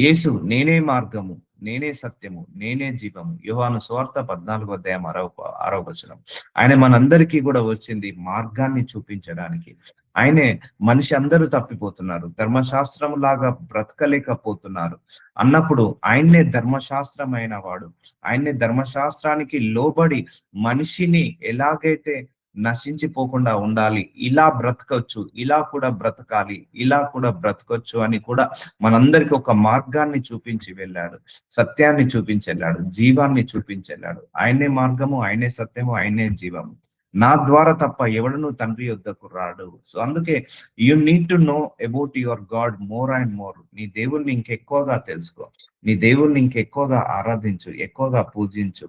యేసు నేనే మార్గము, నేనే సత్యము, నేనే జీవము. యోహాను సువార్త 14:6. ఆయన మనందరికీ కూడా వచ్చింది మార్గాన్ని చూపించడానికి. ఆయనే, మనిషి అందరూ తప్పిపోతున్నారు, ధర్మశాస్త్రం లాగా బ్రతకలేకపోతున్నారు అన్నప్పుడు ఆయన్నే ధర్మశాస్త్రమైన వాడు, ఆయన్నే ధర్మశాస్త్రానికి లోబడి మనిషిని ఎలాగైతే నశించిపోకుండా ఉండాలి, ఇలా బ్రతకొచ్చు, ఇలా కూడా బ్రతకాలి, ఇలా కూడా బ్రతకొచ్చు అని కూడా మనందరికి ఒక మార్గాన్ని చూపించి వెళ్ళాడు, సత్యాన్ని చూపించి వెళ్ళాడు, జీవాన్ని చూపించి వెళ్ళాడు. ఆయనే మార్గము, ఆయనే సత్యము, ఆయనే జీవము. నా ద్వారా తప్ప ఎవడను తండ్రి యొద్దకు రాడు. సో అందుకే you need to know about your God more and more. నీ దేవుణ్ణి ఇంకెక్కువగా తెలుసుకో, నీ దేవుణ్ణి ఇంకెక్కువగా ఆరాధించు, ఎక్కువగా పూజించు,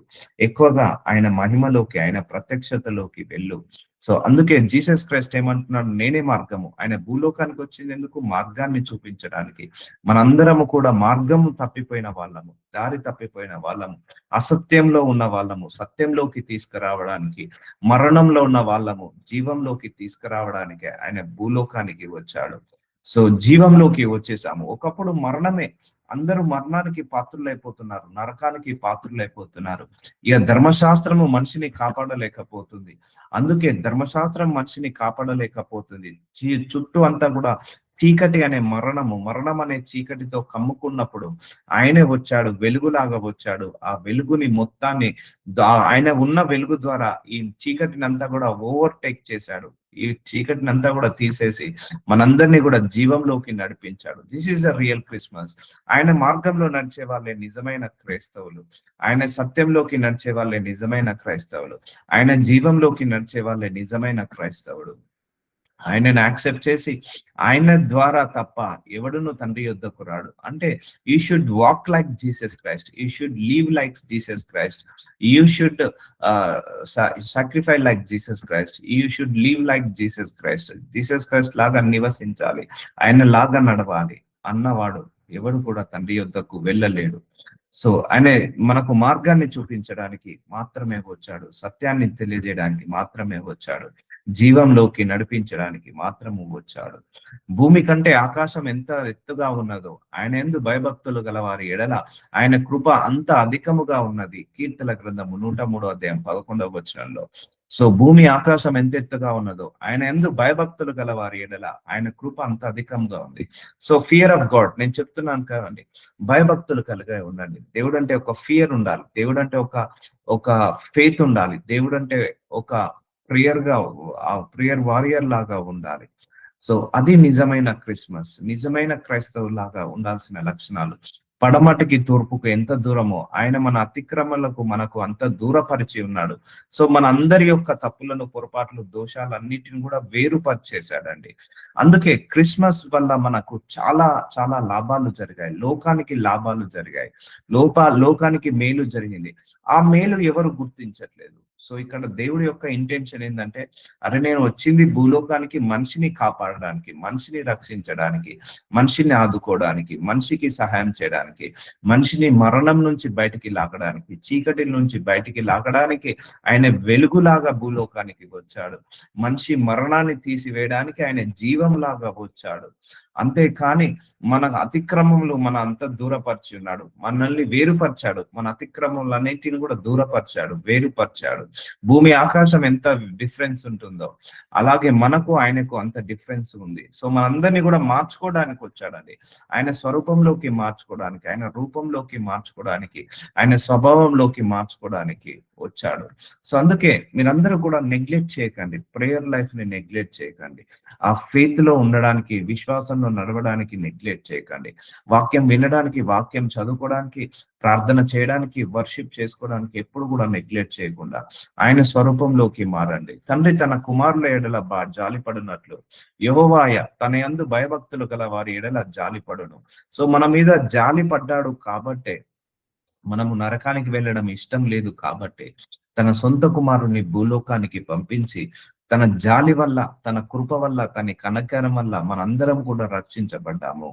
ఎక్కువగా ఆయన మహిమలోకి, ఆయన ప్రత్యక్షతలోకి వెళ్ళు. సో అందుకే జీసస్ క్రైస్ట్ ఏమంటున్నాడు, నేనే మార్గము. ఆయన భూలోకానికి వచ్చింది ఎందుకు, మార్గాన్ని చూపించడానికి. మనందరము కూడా మార్గం తప్పిపోయిన వాళ్ళము, దారి తప్పిపోయిన వాళ్ళము, అసత్యంలో ఉన్న వాళ్ళము సత్యంలోకి తీసుకురావడానికి, మరణంలో ఉన్న వాళ్ళము జీవంలోకి తీసుకురావడానికి ఆయన భూలోకానికి వచ్చాడు. సో జీవంలోకి వచ్చేసాము. ఒకప్పుడు మరణమే, అందరూ మరణానికి పాత్రులైపోతున్నారు, నరకానికి పాత్రులైపోతున్నారు. ఇక ధర్మశాస్త్రము మనిషిని కాపాడలేకపోతుంది. అందుకే ధర్మశాస్త్రం మనిషిని కాపాడలేకపోతుంది. చుట్టూ అంతా కూడా చీకటి అనే మరణం అనే చీకటితో కమ్ముకున్నప్పుడు ఆయనే వచ్చాడు, వెలుగులాగా వచ్చాడు. ఆ వెలుగుని మొత్తాన్ని, ఆయన ఉన్న వెలుగు ద్వారా ఈ చీకటిని అంతా కూడా ఓవర్టేక్ చేశాడు. ఈ చీకటిని అంతా కూడా తీసేసి మనందరినీ కూడా జీవంలోకి నడిపించాడు. This is the real Christmas. ఆయన మార్గంలో నడిచే వాళ్ళే నిజమైన క్రైస్తవులు, ఆయన సత్యంలోకి నడిచే వాళ్ళే నిజమైన క్రైస్తవులు, ఆయన జీవంలోకి నడిచే వాళ్ళే నిజమైన క్రైస్తవుడు. ఆయనను యాక్సెప్ట్ చేసి ఆయన ద్వారా తప్ప ఎవడును తండ్రి యొద్దకు రాడు. అంటే you should walk like Jesus Christ, you should leave like Jesus Christ, you should sacrifice like Jesus Christ, you should leave like Jesus Christ. Jesus Christ లాగా నివసించాలి, ఆయన లాగా నడవాలి అన్నవాడు ఎవడు కూడా తండ్రి యొద్దకు వెళ్ళలేడు. సో ఆయన మనకు మార్గాన్ని చూపించడానికి మాత్రమే వచ్చాడు, సత్యాన్ని తెలియజేయడానికి మాత్రమే వచ్చాడు. జీవంలోకి నడిపించడానికి మాత్రము వచ్చాడు. భూమి కంటే ఆకాశం ఎంత ఎత్తుగా ఉన్నదో ఆయన యందు భయభక్తులు గల వారి ఎడల ఆయన కృప అంత అధికముగా ఉన్నది. కీర్తన గ్రంథము 103:11 సో భూమి ఆకాశం ఎంత ఎత్తుగా ఉన్నదో ఆయన యందు భయభక్తులు గల వారి ఎడల ఆయన కృప అంత అధికంగా ఉంది. సో ఫియర్ ఆఫ్ గాడ్, నేను చెప్తున్నాను కదండి, భయభక్తులు కలిగి ఉండండి. దేవుడు అంటే ఒక ఫియర్ ఉండాలి, దేవుడు అంటే ఒక ఫెయిత్ ఉండాలి, దేవుడు అంటే ఒక ప్రేయర్ వారియర్ లాగా ఉండాలి. సో అది నిజమైన క్రిస్మస్, నిజమైన క్రైస్తవు లాగా ఉండాల్సిన లక్షణాలు. పడమటికి తూర్పుకు ఎంత దూరమో ఆయన మన అతిక్రమలకు మనకు అంత దూరపరిచి ఉన్నాడు. సో మన అందరి యొక్క తప్పులను, పొరపాట్లు, దోషాలన్నిటిని కూడా వేరుపరిచేశాడండి. అందుకే క్రిస్మస్ వల్ల మనకు చాలా చాలా లాభాలు జరిగాయి, లోకానికి లాభాలు జరిగాయి, లోకానికి మేలు జరిగింది. ఆ మేలు ఎవరు గుర్తించట్లేదు. సో ఇక్కడ దేవుడి యొక్క ఇంటెన్షన్ ఏంటంటే, అరే నేను వచ్చింది భూలోకానికి మనిషిని కాపాడడానికి, మనిషిని రక్షించడానికి, మనిషిని ఆదుకోవడానికి, మనిషికి సహాయం చేయడానికి, మనిషిని మరణం నుంచి బయటికి లాగడానికి, చీకటి నుంచి బయటికి లాగడానికి ఆయన వెలుగులాగా భూలోకానికి వచ్చాడు. మనిషి మరణాన్ని తీసివేయడానికి ఆయన జీవంలాగా వచ్చాడు. అంతేకాని మన అతిక్రమములు మన అంత దూరపరిచి ఉన్నాడు, మనల్ని వేరుపరిచాడు, మన అతిక్రమములన్నిటిని కూడా దూరపరిచాడు, వేరుపరిచాడు. భూమి ఆకాశం ఎంత డిఫరెన్స్ ఉంటుందో అలాగే మనకు ఆయనకు అంత డిఫరెన్స్ ఉంది. సో మనందరినీ కూడా మార్చుకోవడానికి వచ్చాడండి, ఆయన స్వరూపంలోకి మార్చుకోవడానికి, ఆయన రూపంలోకి మార్చుకోవడానికి, ఆయన స్వభావంలోకి మార్చుకోవడానికి వచ్చాడు. సో అందుకే మీరందరూ కూడా నెగ్లెక్ట్ చేయకండి, ప్రేయర్ లైఫ్ ని నెగ్లెక్ట్ చేయకండి, ఆ ఫెయిత్ లో ఉండడానికి, విశ్వాసంలో నడవడానికి నెగ్లెక్ట్ చేయకండి, వాక్యం వినడానికి, వాక్యం చదువుకోవడానికి, ప్రార్థన చేయడానికి, వర్షిప్ చేసుకోవడానికి ఎప్పుడు కూడా నెగ్లెక్ట్ చేయకుండా ఆయన స్వరూపంలోకి మారండి. తండ్రి తన కుమారుల ఎడల జాలిపడినట్లు యెహోవాయ తన యందు భయభక్తులు గల వారి ఎడల జాలిపడును. సో మన మీద జాలి పడ్డాడు కాబట్టే మనము నరకానికి వెళ్ళడం ఇష్టం లేదు కాబట్టి తన సొంత కుమారుని భూలోకానికి పంపించి తన జాలి వల్ల, తన కృప వల్ల, తన కనకారం వల్ల మనందరం కూడా రక్షించబడ్డాము.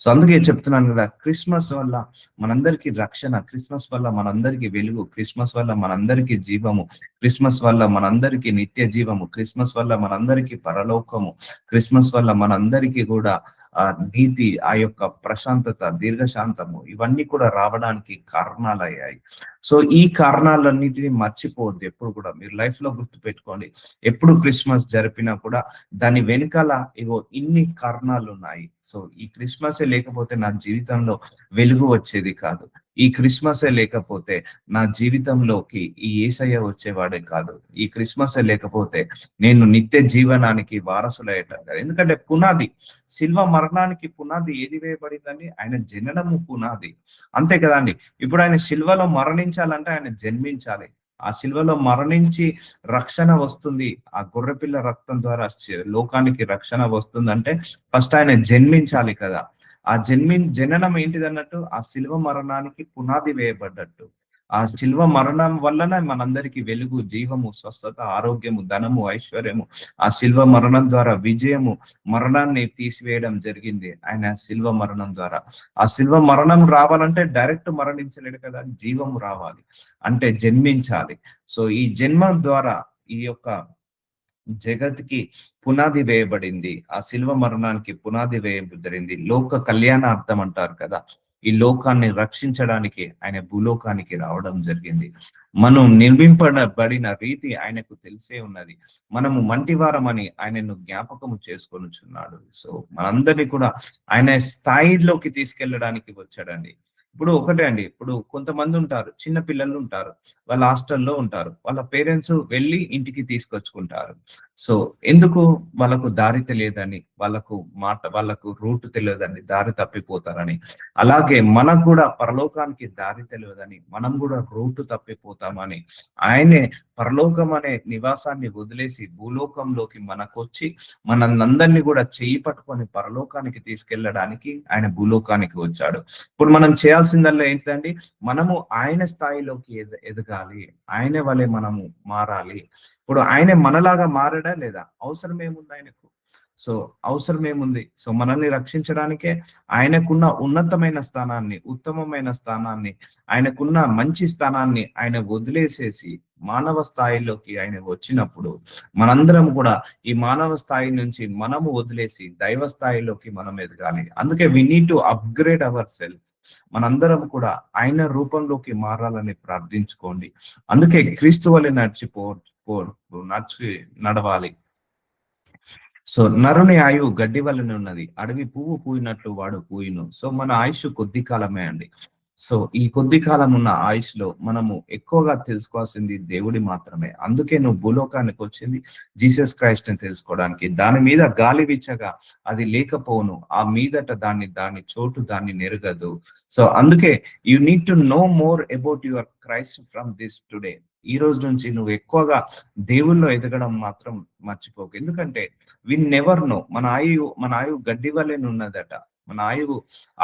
సో అందుకే చెప్తున్నాను కదా, క్రిస్మస్ వల్ల మనందరికీ రక్షణ, క్రిస్మస్ వల్ల మనందరికీ వెలుగు, క్రిస్మస్ వల్ల మనందరికీ జీవము, క్రిస్మస్ వల్ల మనందరికీ నిత్య జీవము, క్రిస్మస్ వల్ల మనందరికీ పరలోకము, క్రిస్మస్ వల్ల మనందరికీ కూడా ఆ నీతి, ఆ యొక్క ప్రశాంతత, దీర్ఘశాంతము, ఇవన్నీ కూడా రావడానికి కారణాలయ్యాయి. సో ఈ కారణాలన్నిటిని మర్చిపోవద్దు. ఎప్పుడు కూడా మీరు లైఫ్ లో గుర్తు పెట్టుకోండి, ఎప్పుడు క్రిస్మస్ జరిపినా కూడా దాని వెనకాల ఇగో ఇన్ని కారణాలు ఉన్నాయి. సో ఈ క్రిస్మసే లేకపోతే నా జీవితంలో వెలుగు వచ్చేది కాదు, ఈ క్రిస్మసే లేకపోతే నా జీవితంలోకి ఈ యేసయ్య వచ్చేవాడే కాదు, ఈ క్రిస్మసే లేకపోతే నేను నిత్య జీవనానికి వారసులయ్యటం కాదు. ఎందుకంటే పునాది, శిల్వ మరణానికి పునాది ఏది వేయబడిందని? ఆయన జననము పునాది, అంతే కదండి. ఇప్పుడు ఆయన శిల్వలో మరణించాలంటే ఆయన జన్మించాలి, ఆ శిల్వలో మరణించి రక్షణ వస్తుంది, ఆ గొర్రెపిల్ల రక్తం ద్వారా లోకానికి రక్షణ వస్తుందంటే ఫస్ట్ ఆయన జన్మించాలి కదా. ఆ జననం ఏంటిది అన్నట్టు? ఆ శిల్వ మరణానికి పునాది వేయబడ్డట్టు. ఆ శిల్వ మరణం వల్లనే మనందరికి వెలుగు, జీవము, స్వస్థత, ఆరోగ్యము, ధనము, ఐశ్వర్యము, ఆ శిల్వ మరణం ద్వారా విజయము, మరణాన్ని తీసివేయడం జరిగింది ఆయన శిల్వ మరణం ద్వారా. ఆ శిల్వ మరణం రావాలంటే డైరెక్ట్ మరణించలేడు కదా, జీవము రావాలి అంటే జన్మించాలి. సో ఈ జన్మ ద్వారా ఈ యొక్క జగత్కి పునాది వేయబడింది, ఆ శిల్వ మరణానికి పునాది వేయబడింది. లోక కళ్యాణార్థం అంటారు కదా, ఈ లోకాన్ని రక్షించడానికి ఆయన భూలోకానికి రావడం జరిగింది. మనం నిర్మింపబడిన రీతి ఆయనకు తెలిసే ఉన్నది, మనము మంటివారమని ఆయనను జ్ఞాపకము చేసుకొనుచున్నాడు. సో మనందరినీ కూడా ఆయన స్థాయిలోకి తీసుకెళ్ళడానికి వచ్చాడండి. ఇప్పుడు ఒకటే అండి, ఇప్పుడు కొంతమంది ఉంటారు, చిన్న పిల్లలు ఉంటారు, వాళ్ళ హాస్టల్లో ఉంటారు, వాళ్ళ పేరెంట్స్ వెళ్ళి ఇంటికి తీసుకొచ్చుకుంటారు. సో ఎందుకు? వాళ్ళకు దారి తెలియదని, వాళ్ళకు రూట్ తెలియదని, దారి తప్పిపోతారని. అలాగే మనకు కూడా పరలోకానికి దారి తెలియదని, మనం కూడా రూట్ తప్పిపోతామని ఆయనే పరలోకం అనే నివాసాన్ని వదిలేసి భూలోకంలోకి మనకొచ్చి మనందరినీ కూడా చెయ్యి పట్టుకొని పరలోకానికి తీసుకెళ్ళడానికి ఆయన భూలోకానికి వచ్చాడు. ఇప్పుడు మనం చేయాల్సిందల్లా ఏంటండి? మనము ఆయన స్థాయిలోకి ఎదగాలి, ఆయన వలె మనము మారాలి. ఇప్పుడు ఆయన మనలాగా మారడా లేదా? అవసరం ఏముంది ఆయనకు? సో అవసరం ఏముంది? సో మనల్ని రక్షించడానికే ఆయనకున్న ఉన్నతమైన స్థానాన్ని, ఉత్తమమైన స్థానాన్ని, ఆయనకున్న మంచి స్థానాన్ని ఆయన వదిలేసేసి మానవ స్థాయిలోకి ఆయన వచ్చినప్పుడు మనందరం కూడా ఈ మానవ స్థాయి నుంచి మనము వదిలేసి దైవ స్థాయిలోకి మనం ఎదగాలి. అందుకే we need to upgrade our self. మనందరం కూడా ఆయన రూపంలోకి మారాలని ప్రార్థించుకోండి. అందుకే క్రీస్తు వలె నడవాలి. సో నరుని ఆయువు గడ్డి వలన ఉన్నది, అడవి పువ్వు పూయినట్లు వాడు పూయిను. సో మన ఆయుష్ కొద్ది కాలమే అండి. సో ఈ కొద్ది కాలం ఉన్న ఆయుష్ లో మనము ఎక్కువగా తెలుసుకోవాల్సింది దేవుడి మాత్రమే. అందుకే నువ్వు భూలోకానికి వచ్చింది జీసస్ క్రైస్ట్ ని తెలుసుకోవడానికి. దాని మీద గాలి విచ్చగా అది లేకపోను, ఆ మీదట దాని చోటు దాన్ని నెరగదు. సో అందుకే you need to know more about your Christ from this today. ఈ రోజు నుంచి నువ్వు ఎక్కువగా దేవుల్లో ఎదగడం మాత్రం మర్చిపోకు. ఎందుకంటే వి నెవర్ నో, మన ఆయువు గడ్డి వల్లే ఉన్నదట. మన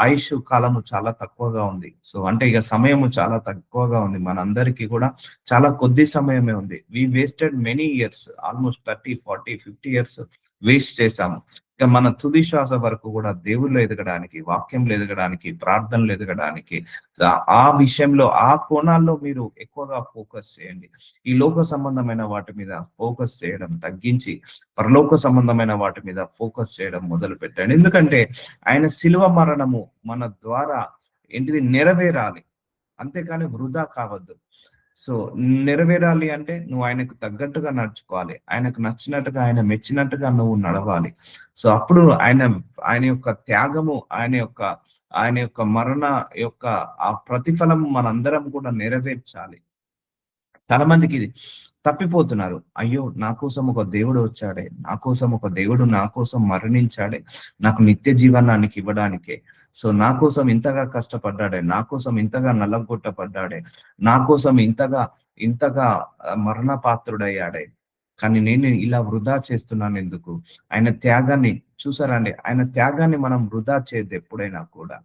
ఆయుష్ కాలము చాలా తక్కువగా ఉంది. సో అంటే ఇక సమయము చాలా తక్కువగా ఉంది. మనందరికీ కూడా చాలా కొద్ది సమయమే ఉంది. We wasted many years, almost 30, 40, 50 years waste చేశాము. ఇక మన తుది శ్వాస వరకు కూడా దేవుళ్ళు ఎదగడానికి, వాక్యంలో ఎదగడానికి, ప్రార్థనలు ఎదగడానికి, ఆ విషయంలో ఆ కోణాల్లో మీరు ఎక్కువగా ఫోకస్ చేయండి. ఈ లోక సంబంధమైన వాటి మీద ఫోకస్ చేయడం తగ్గించి పరలోక సంబంధమైన వాటి మీద ఫోకస్ చేయడం మొదలు పెట్టండి. ఎందుకంటే ఆయన శిలువ మరణము మన ద్వారా ఏంటిది నెరవేరాలి, అంతేకాని వృధా కావద్దు. సో నెరవేరాలి అంటే నువ్వు ఆయనకు తగ్గట్టుగా నడుచుకోవాలి, ఆయనకు నచ్చినట్టుగా, ఆయన మెచ్చినట్టుగా నువ్వు నడవాలి. సో అప్పుడు ఆయన యొక్క త్యాగము, ఆయన యొక్క మరణ యొక్క ఆ ప్రతిఫలం మనందరం కూడా నెరవేర్చాలి. చాలా మందికి ఇది తప్పిపోతున్నారు. అయ్యో, నా కోసం ఒక దేవుడు వచ్చాడే, నా కోసం మరణించాడే, నాకు నిత్య జీవనానికి ఇవ్వడానికే. సో నా కోసం ఇంతగా కష్టపడ్డాడే, నా కోసం ఇంతగా నల్లగొట్టపడ్డాడే, నా కోసం ఇంతగా మరణ పాత్రుడయ్యాడే, కానీ నేను ఇలా వృధా చేస్తున్నాను ఎందుకు? ఆయన త్యాగాన్ని చూసారండి. ఆయన త్యాగాన్ని మనం వృధా చేయదు ఎప్పుడైనా కూడా.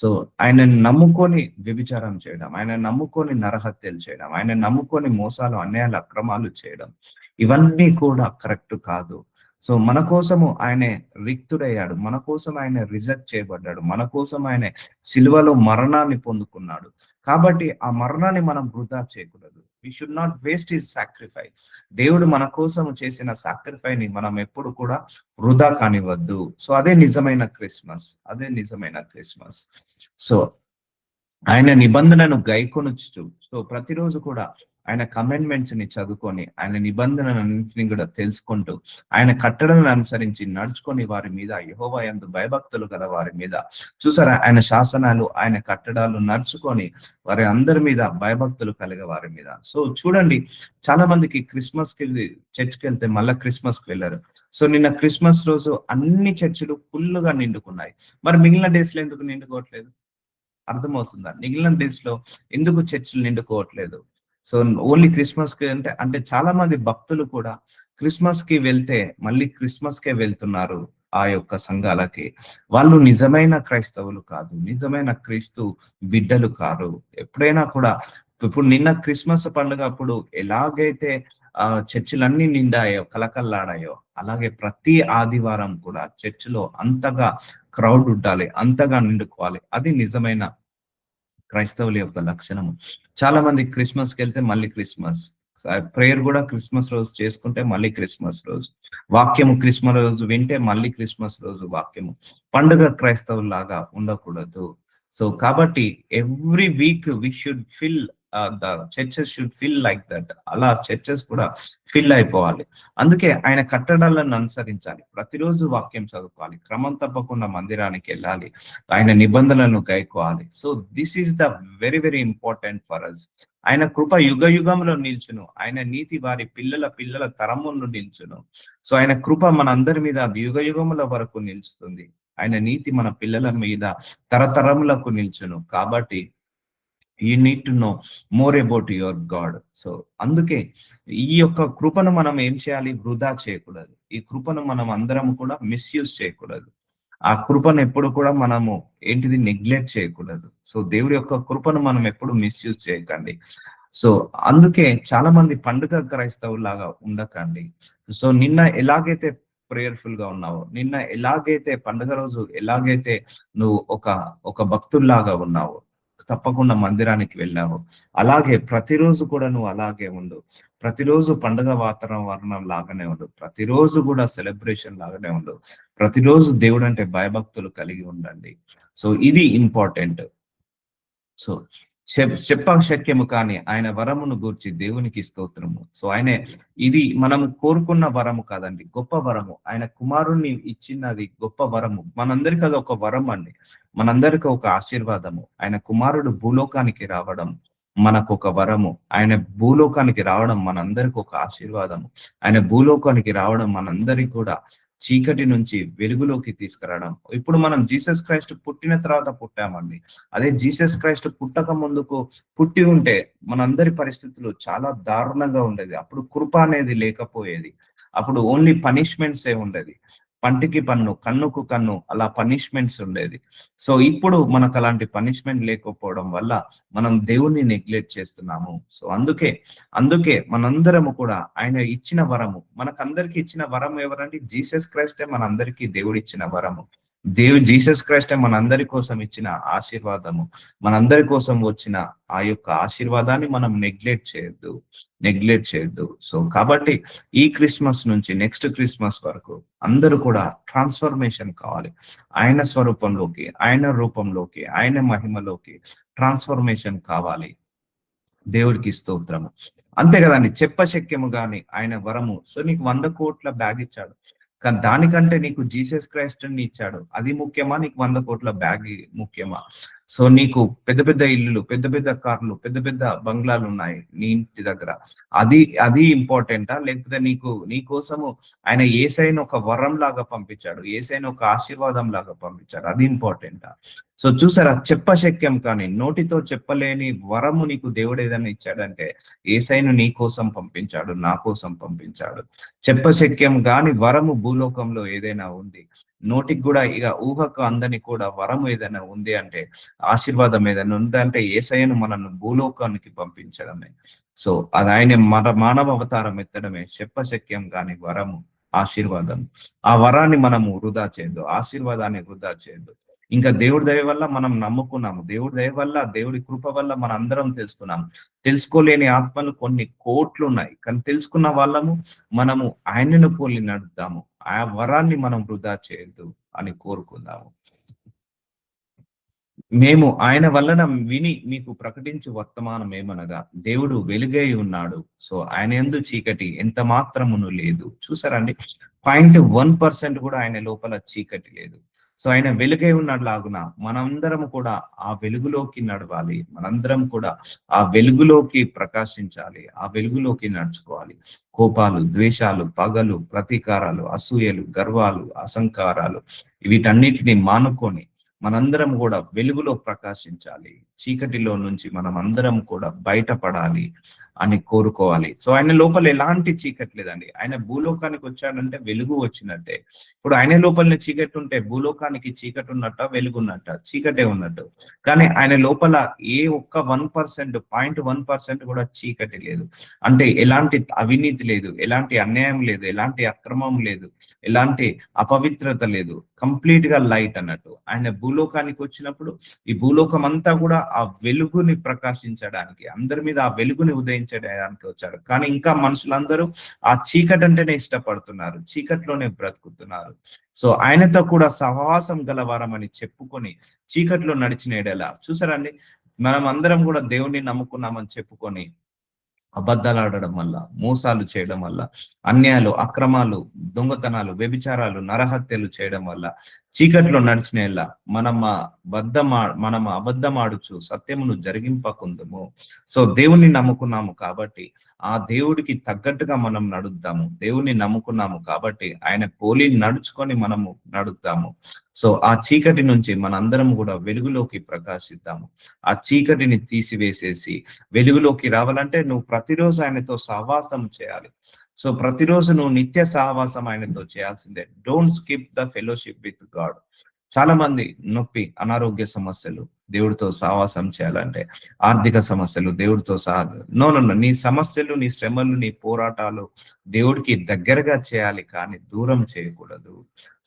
సో ఆయనను నమ్ముకొని వ్యభిచారం చేయడం, ఆయన నమ్ముకొని నరహత్యలు చేయడం, ఆయన నమ్ముకొని మోసాలు, అన్యాయాలు, అక్రమాలు చేయడం, ఇవన్నీ కూడా కరెక్ట్ కాదు. సో మన కోసము ఆయన రిక్తుడయ్యాడు, మన కోసం ఆయన రిజెక్ట్ చేయబడ్డాడు, మన కోసం ఆయన సిలువలో మరణాన్ని పొందుకున్నాడు. కాబట్టి ఆ మరణాన్ని మనం వృధా చేయకూడదు. We should not waste his sacrifice. దేవుడు మన కోసం చేసిన సాక్రిఫైస్ ని మనం ఎప్పుడు కూడా వృధా కానివ్వద్దు. సో అదే నిజమైన క్రిస్మస్. సో ఆయన నిబంధనను గైకొనొచ్చు. సో ప్రతిరోజు కూడా ఆయన కమెంట్మెంట్స్ ని చదువుకొని, ఆయన నిబంధనలన్నింటినీ కూడా తెలుసుకుంటూ, ఆయన కట్టడలను అనుసరించి నడుచుకొని వారి మీద, యెహోవా యందు భయభక్తులు గల వారి మీద, చూసారా, ఆయన శాసనాలు, ఆయన కట్టడాలు నడుచుకొని వారి అందరి మీద భయభక్తులు కలిగే వారి మీద. సో చూడండి, చాలా మందికి క్రిస్మస్ కి చర్చ్కి వెళ్తే మళ్ళీ క్రిస్మస్ కి వెళ్ళారు. సో నిన్న క్రిస్మస్ రోజు అన్ని చర్చిలు ఫుల్ గా నిండుకున్నాయి. మరి మిగిలిన డేస్ లో ఎందుకు నిండుకోవట్లేదు? అర్థమవుతుందా? మిగిలిన డేస్ లో ఎందుకు చర్చిలు నిండుకోవట్లేదు? సో ఓన్లీ క్రిస్మస్ కి అంటే చాలా మంది భక్తులు కూడా క్రిస్మస్ కి వెళ్తే మళ్ళీ క్రిస్మస్ కే వెళ్తున్నారు ఆ యొక్క సంఘాలకి. వాళ్ళు నిజమైన క్రైస్తవులు కాదు, నిజమైన క్రీస్తు బిడ్డలు కారు. ఎప్పుడైనా కూడా ఇప్పుడు నిన్న క్రిస్మస్ పండుగ అప్పుడు ఎలాగైతే చర్చిలన్నీ నిండాయో, కలకల్లాడాయో, అలాగే ప్రతి ఆదివారం కూడా చర్చిలో అంతగా క్రౌడ్ ఉండాలి, అంతగా నిండుకోవాలి. అది నిజమైన క్రైస్తవుల యొక్క లక్షణము. చాలా మంది క్రిస్మస్కి వెళ్తే మళ్ళీ క్రిస్మస్, ప్రేయర్ కూడా క్రిస్మస్ రోజు చేసుకుంటే మళ్ళీ క్రిస్మస్ రోజు, వాక్యము క్రిస్మస్ రోజు వింటే మళ్ళీ క్రిస్మస్ రోజు వాక్యము. పండుగ క్రైస్తవులాగా ఉండకూడదు. సో కాబట్టి every week we should fill the churches should fill like that. అలా చర్చెస్ కూడా ఫిల్ అయిపోవాలి. అందుకే ఆయన కట్టడాలను అనుసరించాలి, ప్రతిరోజు వాక్యం చదువుకోవాలి, క్రమం తప్పకుండా మందిరానికి వెళ్ళాలి, ఆయన నిబంధనలను గైకోవాలి. So this is the very very important for us. ఆయన కృప యుగ యుగంలో నిల్చును, ఆయన నీతి వారి పిల్లల తరమును నిల్చును. సో ఆయన కృప మన అందరి మీద యుగ యుగముల వరకు నిలుస్తుంది. ఆయన నీతి మన పిల్లల మీద తరతరములకు నిల్చును. కాబట్టి you need to know more about your God. So అందుకే ఈ యొక్క కృపను మనం ఏం చేయాలి? వృధా చేయకూడదు. ఈ కృపను మనం అందరం కూడా మిస్యూజ్ చేయకూడదు. ఆ కృపను ఎప్పుడు కూడా మనము నెగ్లెక్ట్ చేయకూడదు. సో దేవుడి యొక్క కృపను మనం ఎప్పుడు మిస్యూజ్ చేయకండి. సో అందుకే చాలా మంది పండుగ క్రైస్తవులాగా ఉండకండి. సో నిన్న ఎలాగైతే ప్రేయర్ఫుల్ గా ఉన్నావో, నిన్న ఎలాగైతే పండుగ రోజు ఎలాగైతే నువ్వు ఒక భక్తుల్లాగా ఉన్నావో, తప్పకుండా మందిరానికి వెళ్ళావు, అలాగే ప్రతిరోజు కూడా నువ్వు అలాగే ఉండు. ప్రతిరోజు పండుగ వాతావరణం లాగానే ఉండు. ప్రతిరోజు కూడా సెలబ్రేషన్ లాగానే ఉండు. ప్రతిరోజు దేవుడు అంటే భయభక్తులు కలిగి ఉండండి. సో ఇది ఇంపార్టెంట్. సో శక్యము కానీ ఆయన వరమును గూర్చి దేవునికి స్తోత్రము. సో ఇది మనం కోరుకున్న వరము కాదండి, గొప్ప వరము. ఆయన కుమారుణ్ణి ఇచ్చినది గొప్ప వరము. మనందరికి అది ఒక వరం అండి, మనందరికి ఒక ఆశీర్వాదము. ఆయన కుమారుడు భూలోకానికి రావడం మనకు ఒక వరము. ఆయన భూలోకానికి రావడం మనందరికి ఒక ఆశీర్వాదము. ఆయన భూలోకానికి రావడం మనందరికి కూడా చీకటి నుంచి వెలుగులోకి తీసుకురావడం. ఇప్పుడు మనం జీసస్ క్రైస్ట్ పుట్టిన తర్వాత పుట్టామండి. అదే జీసస్ క్రైస్ట్ పుట్టక ముందుకు పుట్టి ఉంటే మనందరి పరిస్థితులు చాలా దారుణంగా ఉండేది. అప్పుడు కృప అనేది లేకపోయేది. అప్పుడు ఓన్లీ పనిష్మెంట్స్ ఉండేది. పంటికి పన్ను, కన్నుకు కన్ను, అలా పనిష్మెంట్స్ ఉండేది. సో ఇప్పుడు మనకు అలాంటి పనిష్మెంట్ లేకపోవడం వల్ల మనం దేవుణ్ణి నెగ్లెక్ట్ చేస్తున్నాము. సో అందుకే మనందరము కూడా ఆయన ఇచ్చిన వరము, మనకందరికి ఇచ్చిన వరం ఎవరంటే జీసస్ క్రైస్టే మనందరికీ దేవుడు ఇచ్చిన వరము. జీసస్ క్రైస్టే మనందరి కోసం ఇచ్చిన ఆశీర్వాదము. మనందరి కోసం వచ్చిన ఆ యొక్క ఆశీర్వాదాన్ని మనం నెగ్లెక్ట్ చేయొద్దు. సో కాబట్టి ఈ క్రిస్మస్ నుంచి నెక్స్ట్ క్రిస్మస్ వరకు అందరూ కూడా ట్రాన్స్ఫర్మేషన్ కావాలి. ఆయన స్వరూపంలోకి, ఆయన రూపంలోకి, ఆయన మహిమలోకి ట్రాన్స్ఫర్మేషన్ కావాలి. దేవుడికి స్తోత్రము. అంతే కదండి, చెప్పశక్యము గాని ఆయన వరము. సో నీకు 100 కోట్ల బ్యాగ్ ఇచ్చాడు, కానీ దానికంటే నీకు జీసస్ క్రైస్ట్ ని ఇచ్చాడు. అది ముఖ్యమా? నీకు 100 కోట్ల బ్యాగ్ ముఖ్యమా? సో నీకు పెద్ద పెద్ద ఇల్లులు, పెద్ద పెద్ద కార్లు, పెద్ద పెద్ద బంగ్లాలు ఉన్నాయి నీ ఇంటి దగ్గర, అది ఇంపార్టెంటా? లేకపోతే నీ కోసము ఆయన యేసయ్యను ఒక వరం లాగా పంపించాడు, యేసయ్యను ఒక ఆశీర్వాదం లాగా పంపించాడు, అది ఇంపార్టెంటా? సో చూసారా, చెప్పశక్యం కానీ నోటితో చెప్పలేని వరము నీకు దేవుడు ఏదైనా ఇచ్చాడంటే యేసయ్యను నీ కోసం పంపించాడు, నా కోసం పంపించాడు. చెప్పశక్యం కాని వరము భూలోకంలో ఏదైనా ఉంది, నోటికి కూడా ఇక ఊహకు అందని కూడా వరము ఏదైనా ఉంది అంటే, ఆశీర్వాదం ఏదైనా ఉందంటే యేసయ్యను మనల్ని భూలోకానికి పంపించడమే. సో అది ఆయన మానవ అవతారం ఎత్తడమే చెప్పశక్యం కాని వరము, ఆశీర్వాదం. ఆ వరాన్ని మనము వృధా చేయొద్దు, ఆశీర్వాదాన్ని వృధా చేయొద్దు. ఇంకా దేవుడి దయ వల్ల మనం నమ్ముకున్నాము, దేవుడి దయ వల్ల, దేవుడి కృప వల్ల మన అందరం తెలుసుకున్నాము. తెలుసుకోలేని ఆత్మలు కొన్ని కోట్లు ఉన్నాయి, కానీ తెలుసుకున్న వాళ్ళము మనము ఆయనను పోలి నడుద్దాము. ఆ వరాన్ని మనం వృధా చేయొద్దు అని కోరుకుందాము. మేము ఆయన వలన విని మీకు ప్రకటించు వర్తమానం ఏమనగా, దేవుడు వెలుగై ఉన్నాడు, సో ఆయన యందు చీకటి ఎంత మాత్రమును లేదు. చూసారండి, 0.1% కూడా ఆయన లోపల చీకటి లేదు. సో ఆయన వెలుగై ఉన్నట్లాగున మనందరం కూడా ఆ వెలుగులోకి నడవాలి, మనందరం కూడా ఆ వెలుగులోకి ప్రకాశించాలి, ఆ వెలుగులోకి నడుచుకోవాలి. కోపాలు, ద్వేషాలు, పగలు, ప్రతీకారాలు, అసూయలు, గర్వాలు, అసంకారాలు, వీటన్నిటిని మానుకొని మనందరం కూడా వెలుగులో ప్రకాశించాలి. చీకటిలో నుంచి మనం అందరం కూడా బయటపడాలి అని కోరుకోవాలి. సో ఆయన లోపల ఎలాంటి చీకటి లేదండి. ఆయన భూలోకానికి వచ్చాడంటే వెలుగు వచ్చినట్టే. ఇప్పుడు ఆయన లోపల చీకటి ఉంటే భూలోకానికి చీకటి ఉన్నట్ట, వెలుగు ఉన్నట్ట? చీకటే ఉన్నట్టు. కానీ ఆయన లోపల ఏ ఒక్క 1%, 0.1% కూడా చీకటి లేదు. అంటే ఎలాంటి అవినీతి లేదు, ఎలాంటి అన్యాయం లేదు, ఎలాంటి అక్రమం లేదు, ఎలాంటి అపవిత్రత లేదు. కంప్లీట్ గా లైట్ అన్నట్టు. ఆయన భూలోకానికి వచ్చినప్పుడు ఈ భూలోకం అంతా కూడా ఆ వెలుగుని ప్రకాశించడానికి, అందరి మీద ఆ వెలుగుని ఉదయించడానికి వచ్చాడు. కానీ ఇంకా మనుషులందరూ ఆ చీకటి అంటేనే ఇష్టపడుతున్నారు, చీకటిలోనే బ్రతుకుతున్నారు. సో ఆయనతో కూడా సహవాసం గలవారం అని చెప్పుకొని చీకటిలో నడిచిన ఎడల, చూసారండి, మనం అందరం కూడా దేవుణ్ణి నమ్ముకున్నామని చెప్పుకొని అబద్ధాలు ఆడడం వల్ల, మోసాలు చేయడం వల్ల, అన్యాయాలు, అక్రమాలు, దొంగతనాలు, వ్యభిచారాలు, నరహత్యలు చేయడం వల్ల చీకట్లో నడిచిన మనం అబద్ధమాడుచు సత్యమును జరిగింపకుందుము. సో దేవుణ్ణి నమ్ముకున్నాము కాబట్టి ఆ దేవుడికి తగ్గట్టుగా మనం నడుద్దాము. దేవుణ్ణి నమ్ముకున్నాము కాబట్టి ఆయన పోలి నడుచుకొని మనము నడుద్దాము. సో ఆ చీకటి నుంచి మనందరం కూడా వెలుగులోకి ప్రకాశిద్దాము. ఆ చీకటిని తీసివేసేసి వెలుగులోకి రావాలంటే నువ్వు ప్రతిరోజు ఆయనతో సహవాసం చేయాలి. సో ప్రతిరోజు నువ్వు నిత్య సహవాసం ఆయనతో చేయాల్సిందే. Don't skip the fellowship with God. చాలా మంది నొప్పి, అనారోగ్య సమస్యలు దేవుడితో సావాసం చేయాలంటే, ఆర్థిక సమస్యలు దేవుడితో నో నో నో, నీ సమస్యలు, నీ శ్రమలు, నీ పోరాటాలు దేవుడికి దగ్గరగా చేయాలి కానీ దూరం చేయకూడదు.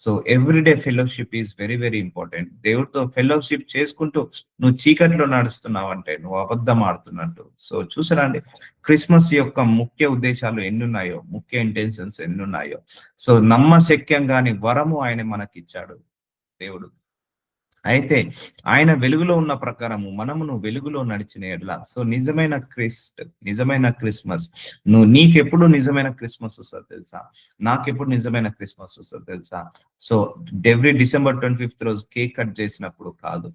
So everyday fellowship is very very important. దేవుడితో ఫెలోషిప్ చేసుకుంటూ నువ్వు చీకట్లో నడుస్తున్నావు అంటే నువ్వు అబద్ధం ఆడుతున్నట్టు. సో చూసారండి, క్రిస్మస్ యొక్క ముఖ్య ఉద్దేశాలు ఎన్నున్నాయో, ముఖ్య ఇంటెన్షన్స్ ఎన్నున్నాయో. సో నమ్మశక్యంగాని వరము ఆయన మనకిచ్చాడు దేవుడు. అయితే ఆయన వెలుగులో ఉన్న ప్రకారము మనమును వెలుగులో నడిచిన ఎడల, సో నిజమైన క్రిస్మస్ నీకెప్పుడు నిజమైన క్రిస్మస్ వస్తుంది తెలుసా? నాకెప్పుడు నిజమైన క్రిస్మస్ వస్తుంది తెలుసా? సో ఎవ్రీ December 25th రోజు కేక్ కట్ చేసినప్పుడు కాదు,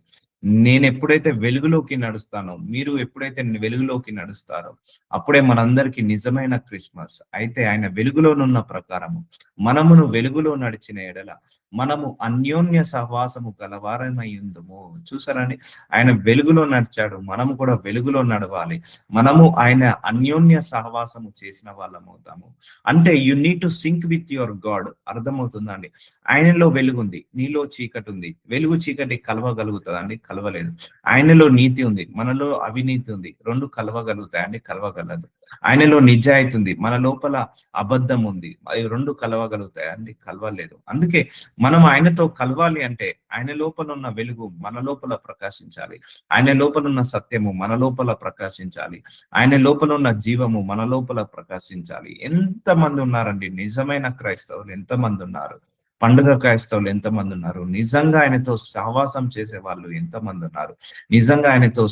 నేను ఎప్పుడైతే వెలుగులోకి నడుస్తానో, మీరు ఎప్పుడైతే వెలుగులోకి నడుస్తారో అప్పుడే మనందరికి నిజమైన క్రిస్మస్. అయితే ఆయన వెలుగులోనున్న ప్రకారము మనమును వెలుగులో నడిచిన ఎడల మనము అన్యోన్య సహవాసము గలవారమై ఉందుము. చూసారండి, ఆయన వెలుగులో నడిచాడు, మనము కూడా వెలుగులో నడవాలి. మనము ఆయన అన్యోన్య సహవాసము చేసిన వాళ్ళం అవుతాము. అంటే you need to sync with your God. అర్థమవుతుందండి? ఆయనలో వెలుగుంది, నీలో చీకటి ఉంది. వెలుగు చీకటి కలవగలుగుతుందండి? కలవలేదు. ఆయనలో నీతి ఉంది, మనలో అవినీతి ఉంది. రెండు కలవగలుగుతాయండి? కలవగలదు. ఆయనలో నిజాయితీ ఉంది, మన లోపల అబద్ధం ఉంది. అవి రెండు కలవగలుగుతాయండి? కలవలేదు. అందుకే మనం ఆయనతో కలవాలి అంటే ఆయన లోపల ఉన్న వెలుగు మన లోపల ప్రకాశించాలి, ఆయన లోపల ఉన్న సత్యము మన లోపల ప్రకాశించాలి, ఆయన లోపల ఉన్న జీవము మన లోపల ప్రకాశించాలి. ఎంతమంది ఉన్నారండి నిజమైన క్రైస్తవులు? ఎంతమంది ఉన్నారు? పండుగ క్రైస్తవులు ఎంతమంది ఉన్నారు? నిజంగా ఆయనతో సహవాసం చేసే వాళ్ళు ఎంతమంది ఉన్నారు? నిజంగా ఆయనతో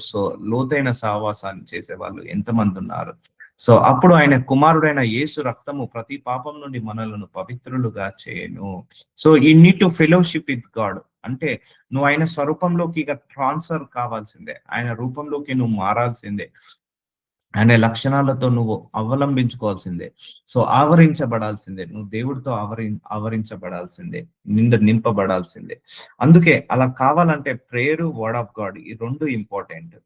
లోతైన సహవాసాన్ని చేసే వాళ్ళు ఎంతమంది ఉన్నారు? సో అప్పుడు ఆయన కుమారుడైన యేసు రక్తము ప్రతి పాపం నుండి మనలను పవిత్రులుగా చేయను. So you need to fellowship with God. అంటే నువ్వు ఆయన స్వరూపంలోకి ఇక ట్రాన్స్ఫర్ కావాల్సిందే, ఆయన రూపంలోకి నువ్వు మారాల్సిందే, ఆయన లక్షణాలతో నువ్వు అవలంబించుకోవాల్సిందే. సో ఆవరించబడాల్సిందే, నువ్వు దేవుడితో ఆవరించబడాల్సిందే, నింపబడాల్సిందే. అందుకే అలా కావాలంటే ప్రేయర్, వర్డ్ ఆఫ్ గాడ్ ఈ రెండు ఇంపార్టెంట్.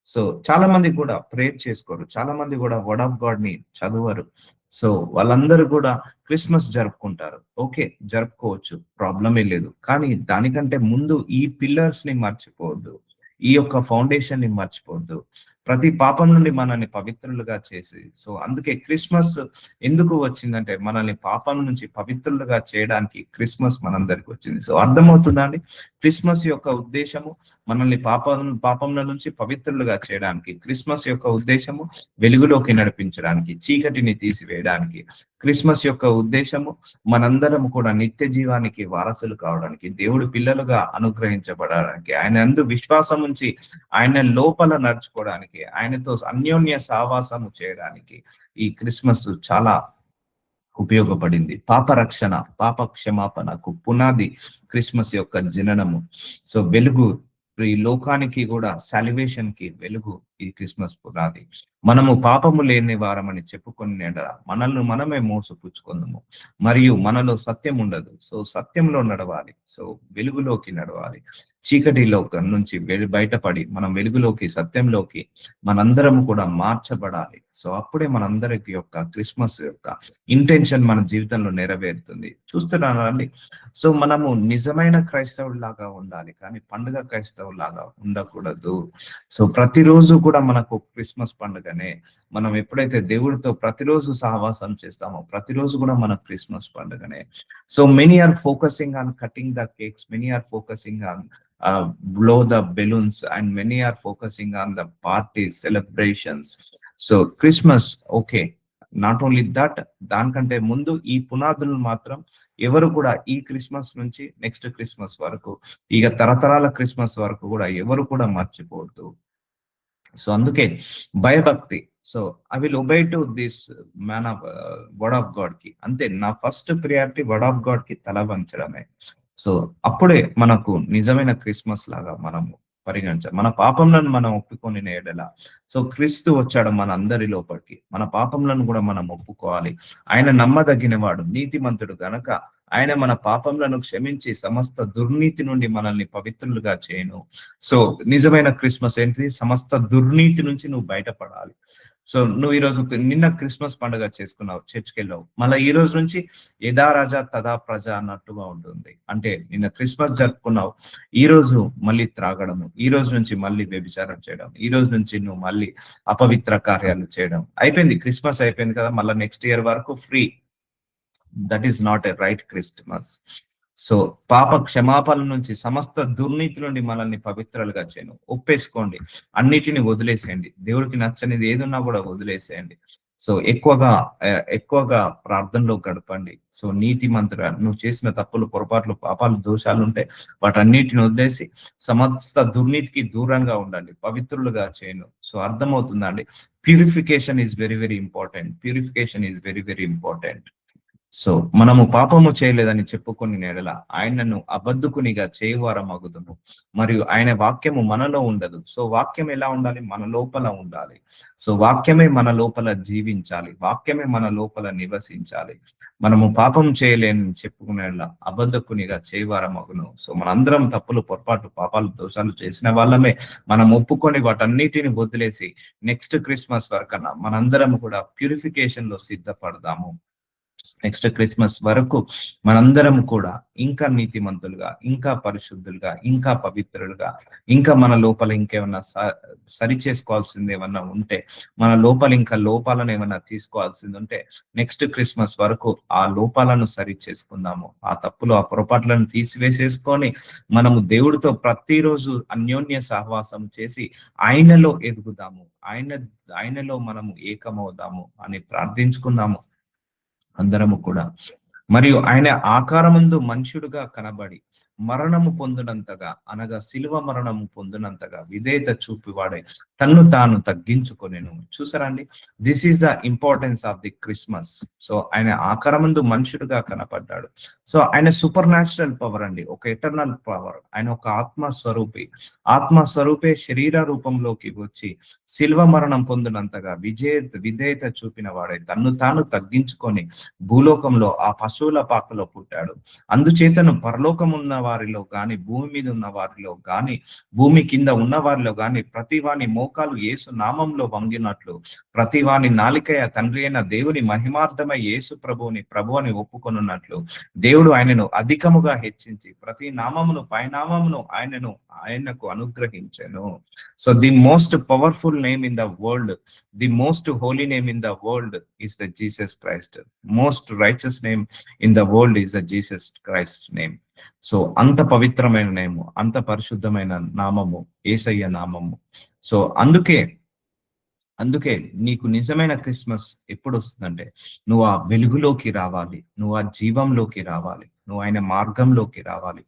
సో చాలా మంది కూడా ప్రేయర్ చేసుకోరు, చాలా మంది కూడా వర్డ్ ఆఫ్ గాడ్ ని చదవరు. సో వాళ్ళందరూ కూడా క్రిస్మస్ జరుపుకుంటారు. ఓకే, జరుపుకోవచ్చు, ప్రాబ్లమే లేదు. కానీ దానికంటే ముందు ఈ పిల్లర్స్ ని మర్చిపోవద్దు, ఈ యొక్క ఫౌండేషన్ ని మర్చిపోవద్దు, ప్రతి పాపం నుండి మనల్ని పవిత్రులుగా చేసి. సో అందుకే క్రిస్మస్ ఎందుకు వచ్చిందంటే మనల్ని పాపం నుంచి పవిత్రులుగా చేయడానికి క్రిస్మస్ మనందరికి వచ్చింది. సో అర్థమవుతుందా అండి? క్రిస్మస్ యొక్క ఉద్దేశము మనల్ని పాపంల నుంచి పవిత్రులుగా చేయడానికి. క్రిస్మస్ యొక్క ఉద్దేశము వెలుగులోకి నడిపించడానికి, చీకటిని తీసివేయడానికి. క్రిస్మస్ యొక్క ఉద్దేశము మనందరం కూడా నిత్య జీవానికి వారసులు కావడానికి, దేవుడి పిల్లలుగా అనుగ్రహించబడడానికి, ఆయన అందు విశ్వాసం ఉంచి ఆయన లోపల నడుచుకోవడానికి, ఆయనతో అన్యోన్య సహవాసము చేయడానికి ఈ క్రిస్మస్ చాలా ఉపయోగపడింది. పాప రక్షణ, పాప క్షమాపణకు పునాది క్రిస్మస్ యొక్క జననము. సో వెలుగు ఈ లోకానికి కూడా సాల్వేషన్ కి వెలుగు ఈ క్రిస్మస్ పునాది. మనము పాపము లేని వారమని చెప్పుకునే మనల్ని మనమే మోసపుచ్చుకుందాము, మరియు మనలో సత్యం ఉండదు. సో సత్యంలో నడవాలి, సో వెలుగులోకి నడవాలి. చీకటిలో నుంచి బయటపడి మనం వెలుగులోకి, సత్యంలోకి మనందరం కూడా మార్చబడాలి. సో అప్పుడే మనందరికి యొక్క క్రిస్మస్ యొక్క ఇంటెన్షన్ మన జీవితంలో నెరవేరుతుంది. చూస్తున్నారా అండి? సో మనము నిజమైన క్రైస్తవులాగా ఉండాలి కానీ పండుగ క్రైస్తవులాగా ఉండకూడదు. సో ప్రతిరోజు కూడా మనకు క్రిస్మస్ పండుగనే. మనం ఎప్పుడైతే దేవుడితో ప్రతిరోజు సహవాసం చేస్తామో ప్రతిరోజు కూడా మన క్రిస్మస్ పండుగనే. So many are focusing on cutting the cakes, many are focusing on blow the balloons, and many are focusing on the parties, celebrations. So Christmas, okay, not only that, దానికంటే ముందు ఈ పునాదులు మాత్రం ఎవరు కూడా ఈ క్రిస్మస్ నుంచి నెక్స్ట్ క్రిస్మస్ వరకు, ఇక తరతరాల క్రిస్మస్ వరకు కూడా ఎవరు కూడా మర్చిపోవద్దు. సో అందుకే భయభక్తి. So I will obey to this man of word of God కి. అంతే, నా first priority word of God కి తల వంచడమే. సో అప్పుడే మనకు నిజమైన క్రిస్మస్ లాగా మనము పరిగణించాలి. మన పాపంలను మనం ఒప్పుకొని ఎడల, సో క్రీస్తు వచ్చాడు మన అందరి లోపలికి, మన పాపంలను కూడా మనం ఒప్పుకోవాలి. ఆయన నమ్మదగిన వాడు, నీతిమంతుడు గనక ఆయన మన పాపములను క్షమించి సమస్త దుర్నీతి నుండి మనల్ని పవిత్రులుగా చేయను. సో నిజమైన క్రిస్మస్ ఏంటి? సమస్త దుర్నీతి నుంచి నువ్వు బయటపడాలి. సో నువ్వు ఈరోజు నిన్న క్రిస్మస్ పండుగ చేసుకున్నావు, చర్చ్కి వెళ్ళావు, మళ్ళీ ఈ రోజు నుంచి యథా రాజా తదా ప్రజ అన్నట్టుగా ఉంటుంది. అంటే నిన్న క్రిస్మస్ జరుపుకున్నావు, ఈ రోజు మళ్ళీ త్రాగడము, ఈ రోజు నుంచి మళ్ళీ వ్యభిచారం చేయడం, ఈ రోజు నుంచి నువ్వు మళ్ళీ అపవిత్ర కార్యాలు చేయడం అయిపోయింది. క్రిస్మస్ అయిపోయింది కదా, మళ్ళీ నెక్స్ట్ ఇయర్ వరకు free. That is not a right Christmas. So పాప క్షమాపణ నుంచి సమస్త దుర్నీతి నుండి మనల్ని పవిత్రాలుగా చేయను. ఒప్పేసుకోండి, అన్నిటిని వదిలేసేయండి, దేవుడికి నచ్చనిది ఏదున్నా కూడా వదిలేసేయండి. సో ఎక్కువగా ప్రార్థనలో గడపండి. సో నీతి మంత్రుగా నువ్వు చేసిన తప్పులు, పొరపాట్లు, పాపాలు, దోషాలు ఉంటే వాటన్నిటిని వదిలేసి సమస్త దుర్నీతికి దూరంగా ఉండండి, పవిత్రులుగా చేయను. సో అర్థమవుతుందండి. Purification is very very important. Purification is very very important. So మనము పాపము చేయలేదని చెప్పుకొని నెడల ఆయనను అబద్ధకునిగా చేయవారమగుదుము, మరియు ఆయన వాక్యము మనలో ఉండదు. సో వాక్యం ఎలా ఉండాలి? మన లోపల ఉండాలి. సో వాక్యమే మన లోపల జీవించాలి, వాక్యమే మన లోపల నివసించాలి. మనము పాపం చేయలేని చెప్పుకునేలా అబద్ధకునిగా చేయవారమగును. సో మనందరం తప్పులు, పొరపాటు, పాపాలు, దోషాలు చేసిన వాళ్ళమే. మనం ఒప్పుకొని వాటన్నిటిని వదిలేసి నెక్స్ట్ క్రిస్మస్ వరకన్నా మనందరం కూడా ప్యూరిఫికేషన్ లో సిద్ధపడదాము. నెక్స్ట్ క్రిస్మస్ వరకు మనందరం కూడా ఇంకా నీతిమంతులుగా, ఇంకా పరిశుద్ధులుగా, ఇంకా పవిత్రులుగా, ఇంకా మన లోపల ఇంకేమన్నా సరి చేసుకోవాల్సింది ఏమన్నా ఉంటే, మన లోపల ఇంకా లోపాలను ఏమన్నా తీసుకోవాల్సింది ఉంటే నెక్స్ట్ క్రిస్మస్ వరకు ఆ లోపాలను సరి చేసుకుందాము. ఆ తప్పులు, ఆ పొరపాట్లను తీసివేసేసుకొని మనము దేవుడితో ప్రతిరోజు అన్యోన్య సహవాసం చేసి ఆయనలో ఎదుగుదాము, ఆయనలో మనము ఏకమవుదాము అని ప్రార్థించుకుందాము అందరము కూడా. మరియు ఆయన ఆకారమందు మనుషుడుగా కనబడి మరణము పొందినంతగా, అనగా శిలువ మరణము పొందినంతగా విధేయత చూపివాడే తన్ను తాను తగ్గించుకొనెను. చూసారండి, this is the importance of the Christmas. So ఆయన ఆకారమందు మనుషుడుగా కనపడ్డాడు. సో ఆయన సూపర్ న్యాచురల్ పవర్ అండి, ఒక ఎటర్నల్ పవర్. ఆయన ఒక ఆత్మస్వరూపే శరీర రూపంలోకి వచ్చి శిల్వ మరణం పొందినంతగా విధేయత చూపిన వాడే తన్ను తాను తగ్గించుకొని భూలోకంలో ఆ పశువుల పాకలో పుట్టాడు. అందుచేతను పరలోకం ఉన్న వారిలో గాని, భూమి మీద ఉన్న వారిలో గాని, భూమి కింద ఉన్న వారిలో గాని ప్రతి వాని మోకాలు యేసు నామంలో వంగినట్లు, ప్రతి వాని నాలికయ తండ్రి అయిన దేవుని మహిమార్థమై యేసు ప్రభు అని ఒప్పుకొనున్నట్లు దేవుడు ఆయనను అధికముగా హెచ్చించి ప్రతి నామమును పైనామమును ఆయనకు అనుగ్రహించెను. So the most powerful name in the world, the most holy name in the world is the Jesus Christ. Most righteous name in the world is the Jesus Christ name. So అంత పవిత్రమైన నేము, అంత పరిశుద్ధమైన నామము యేసయ్య నామము. సో అందుకే నీకు నిజమైన క్రిస్మస్ ఎప్పుడు వస్తుందంటే, నువ్వు ఆ వెలుగులోకి రావాలి, నువ్వు ఆ జీవంలోకి రావాలి, నువ్వు ఆయన మార్గంలోకి రావాలి,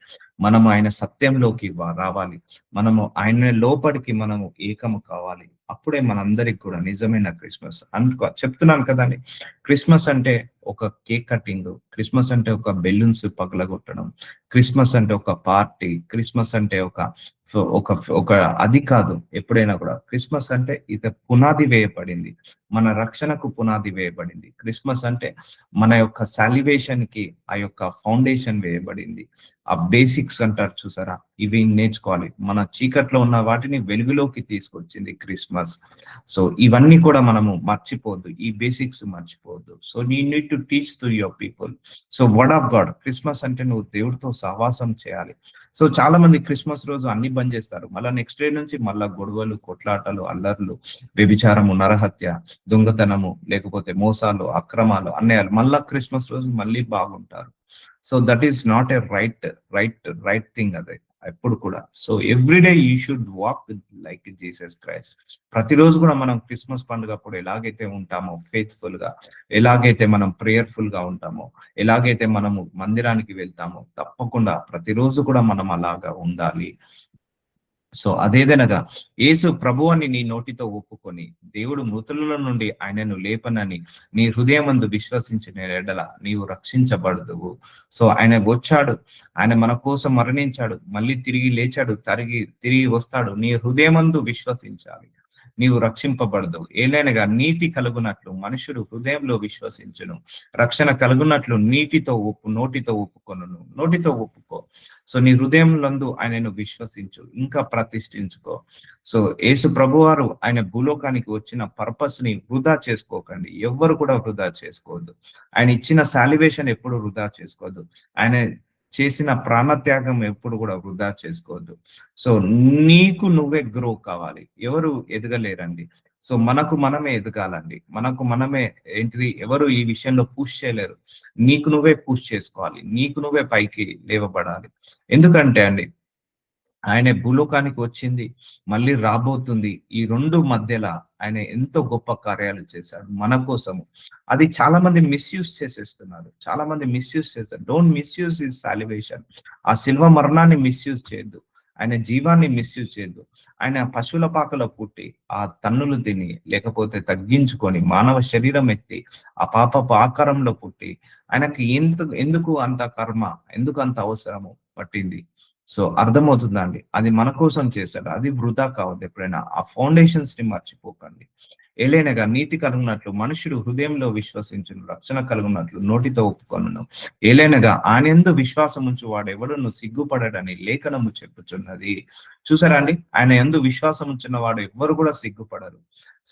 మనము ఆయన సత్యంలోకి రావాలి, మనము ఆయన లోపలికి మనము ఏకము కావాలి. అప్పుడే మనందరికి కూడా నిజమైన క్రిస్మస్ చెప్తున్నాను కదండి. క్రిస్మస్ అంటే ఒక కేక్ కటింగ్, క్రిస్మస్ అంటే ఒక బెలూన్స్ పగలగొట్టడం, క్రిస్మస్ అంటే ఒక పార్టీ, క్రిస్మస్ అంటే ఒక అది కాదు. ఎప్పుడైనా కూడా క్రిస్మస్ అంటే ఇది పునాది వేయబడింది, మన రక్షణకు పునాది వేయబడింది. క్రిస్మస్ అంటే మన యొక్క సాల్వేషన్ కి ఆ యొక్క ఫౌండేషన్ వేయబడింది. ఆ బేసిక్స్ అంటారు చూసారా, ఇవి నేర్చుకోవాలి. మన చీకట్లో ఉన్న వాటిని వెలుగులోకి తీసుకొచ్చింది క్రిస్మస్. సో ఇవన్నీ కూడా మనము మర్చిపోవద్దు, ఈ బేసిక్స్ మర్చిపోవద్దు. So you need to teach to your people. So word of God. Christmas అంటే నువ్వు దేవుడితో సహవాసం చేయాలి. సో చాలా మంది క్రిస్మస్ రోజు అన్ని బంద్ చేస్తారు, మళ్ళీ నెక్స్ట్ డే నుంచి మళ్ళా గొడవలు, కొట్లాటలు, అల్లర్లు, వ్యభిచారము, నరహత్య, దొంగతనము, లేకపోతే మోసాలు, అక్రమాలు, అన్యాయాలు, మళ్ళా క్రిస్మస్ రోజు మళ్ళీ బాగుంటారు. So that is not a right thing అదే ఎప్పుడు కూడా. So everyday you should walk with like Jesus Christ. ప్రతిరోజు కూడా మనం క్రిస్మస్ పండుగ అప్పుడు ఎలాగైతే ఉంటామో ఫెయిత్ఫుల్ గా, ఎలాగైతే మనం ప్రేయర్ఫుల్ గా ఉంటామో, ఎలాగైతే మనము మందిరానికి వెళ్తామో, తప్పకుండా ప్రతిరోజు కూడా మనం అలాగా ఉండాలి. సో అదేదనగా యేసు ప్రభు అని నీ నోటితో ఒప్పుకొని దేవుడు మృతుల నుండి ఆయనను లేపనని నీ హృదయమందు విశ్వసించిన ఎడల నీవు రక్షించబడదువు. సో ఆయన వచ్చాడు, ఆయన మన కోసం మరణించాడు, మళ్ళీ తిరిగి లేచాడు, తిరిగి వస్తాడు. నీ హృదయమందు విశ్వసించాలి, నీవు రక్షింపబడదు. ఏలైనగా నీతి కలుగునట్లు మనుషుడు హృదయంలో విశ్వసించును, రక్షణ కలుగునట్లు నీటితో నోటితో ఒప్పుకొనును. నోటితో ఒప్పుకో. సో నీ హృదయంలందు ఆయనను విశ్వసించు, ఇంకా ప్రతిష్ఠించుకో. సో యేసు ప్రభువారు ఆయన భూలోకానికి వచ్చిన పర్పస్ ని వృధా చేసుకోకండి. ఎవ్వరు కూడా వృధా చేసుకోవద్దు. ఆయన ఇచ్చిన సాలివేషన్ ఎప్పుడు వృధా చేసుకోవద్దు. ఆయన చేసిన ప్రాణత్యాగం ఎప్పుడు కూడా వృధా చేసుకోవద్దు. సో నీకు నువ్వే గ్రో కావాలి, ఎవరు ఎదగలేరండి. సో మనకు మనమే ఎదగాలండి. మనకు మనమే ఏంటిది, ఎవరు ఈ విషయంలో పుష్ చేయలేరు. నీకు నువ్వే పుష్ చేసుకోవాలి, నీకు నువ్వే పైకి లేవబడాలి. ఎందుకంటే అండి ఆయన భూలోకానికి వచ్చింది, మళ్ళీ రాబోతుంది. ఈ రెండు మధ్యలో ఆయన ఎంతో గొప్ప కార్యాలు చేశాడు మన కోసము. అది చాలా మంది మిస్యూజ్ చేసేస్తున్నారు, చాలా మంది మిస్యూజ్ చేస్తారు. Don't misuse his salvation. ఆ శిల్వ మరణాన్ని మిస్యూజ్ చేయొద్దు, ఆయన జీవాన్ని మిస్యూజ్ చేయొద్దు. ఆయన పశువుల పాకలో పుట్టి ఆ తన్నులు తిని, లేకపోతే తగ్గించుకొని మానవ శరీరం ఎత్తి ఆ పాపపు ఆకారంలో పుట్టి ఆయనకి ఎందుకు అంత కర్మ, ఎందుకు అంత అవసరము పట్టింది. సో అర్థమవుతుందా అండి? అది మన కోసం చేశాడు, అది వృధా కావద్దు. ఎప్పుడైనా ఆ ఫౌండేషన్స్ ని మర్చిపోకండి. ఏలైనగా నీతి కలుగునట్లు మనుషుడు హృదయంలో విశ్వసించును, రక్షణ కలుగునట్లు నోటితో ఒప్పుకొనును. ఏలైనగా ఆయనందు విశ్వాసం ఉంచు వాడు ఎవడును సిగ్గుపడడని లేఖనము చెప్పుచున్నది. చూసారా అండి, ఆయన యందు విశ్వాసం ఉంచిన వాడు ఎవ్వరు కూడా సిగ్గుపడరు.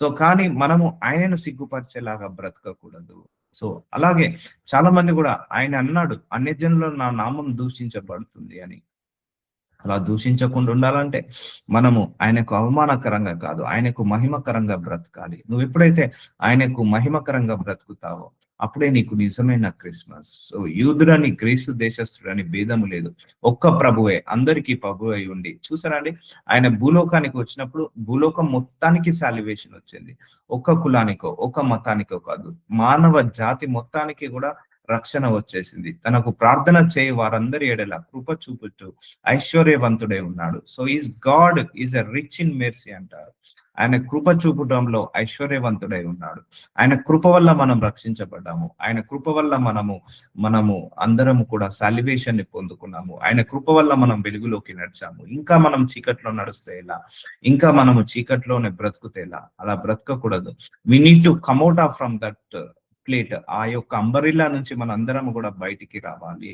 సో కానీ మనము ఆయనను సిగ్గుపరిచేలాగా బ్రతకకూడదు. సో అలాగే చాలా మంది కూడా ఆయన అన్నాడు, అన్యజనులలో నా నామం దూషించబడుతుంది అని. అలా దూషించకుండా ఉండాలంటే మనము ఆయనకు అవమానకరంగా కాదు, ఆయనకు మహిమకరంగా బ్రతకాలి. నువ్వు ఎప్పుడైతే ఆయనకు మహిమకరంగా బ్రతుకుతావో అప్పుడే నీకు నిజమైన క్రిస్మస్. సో యూదుడని గ్రీసు దేశస్థుడని భేదము లేదు, ఒక్క ప్రభువే అందరికీ ప్రభు అయి ఉండి. చూసారా అండి, ఆయన భూలోకానికి వచ్చినప్పుడు భూలోకం మొత్తానికి సాల్వేషన్ వచ్చింది. ఒక్క కులానికో ఒక్క మతానికో కాదు, మానవ జాతి మొత్తానికి కూడా రక్షణ వచ్చేసింది. తనకు ప్రార్థన చేయి వారందరి ఎడల కృప చూపుతూ ఐశ్వర్యవంతుడై ఉన్నాడు. So is God is a rich in mercy అంటారు. ఆయన కృప చూపటంలో ఐశ్వర్యవంతుడై ఉన్నాడు. ఆయన కృప వల్ల మనం రక్షించబడ్డాము, ఆయన కృప వల్ల మనము అందరము కూడా సాల్వేషన్ ని పొందుకున్నాము. ఆయన కృప వల్ల మనం వెలుగులోకి నడిచాము. ఇంకా మనం చీకట్లో నడుస్తే ఎలా, ఇంకా మనము చీకట్లోనే బ్రతుకుతే ఎలా? అలా బ్రతకకూడదు. We need to come out of from that plate. ఆ యొక్క అంబరిల్లా నుంచి మన అందరం కూడా బయటికి రావాలి.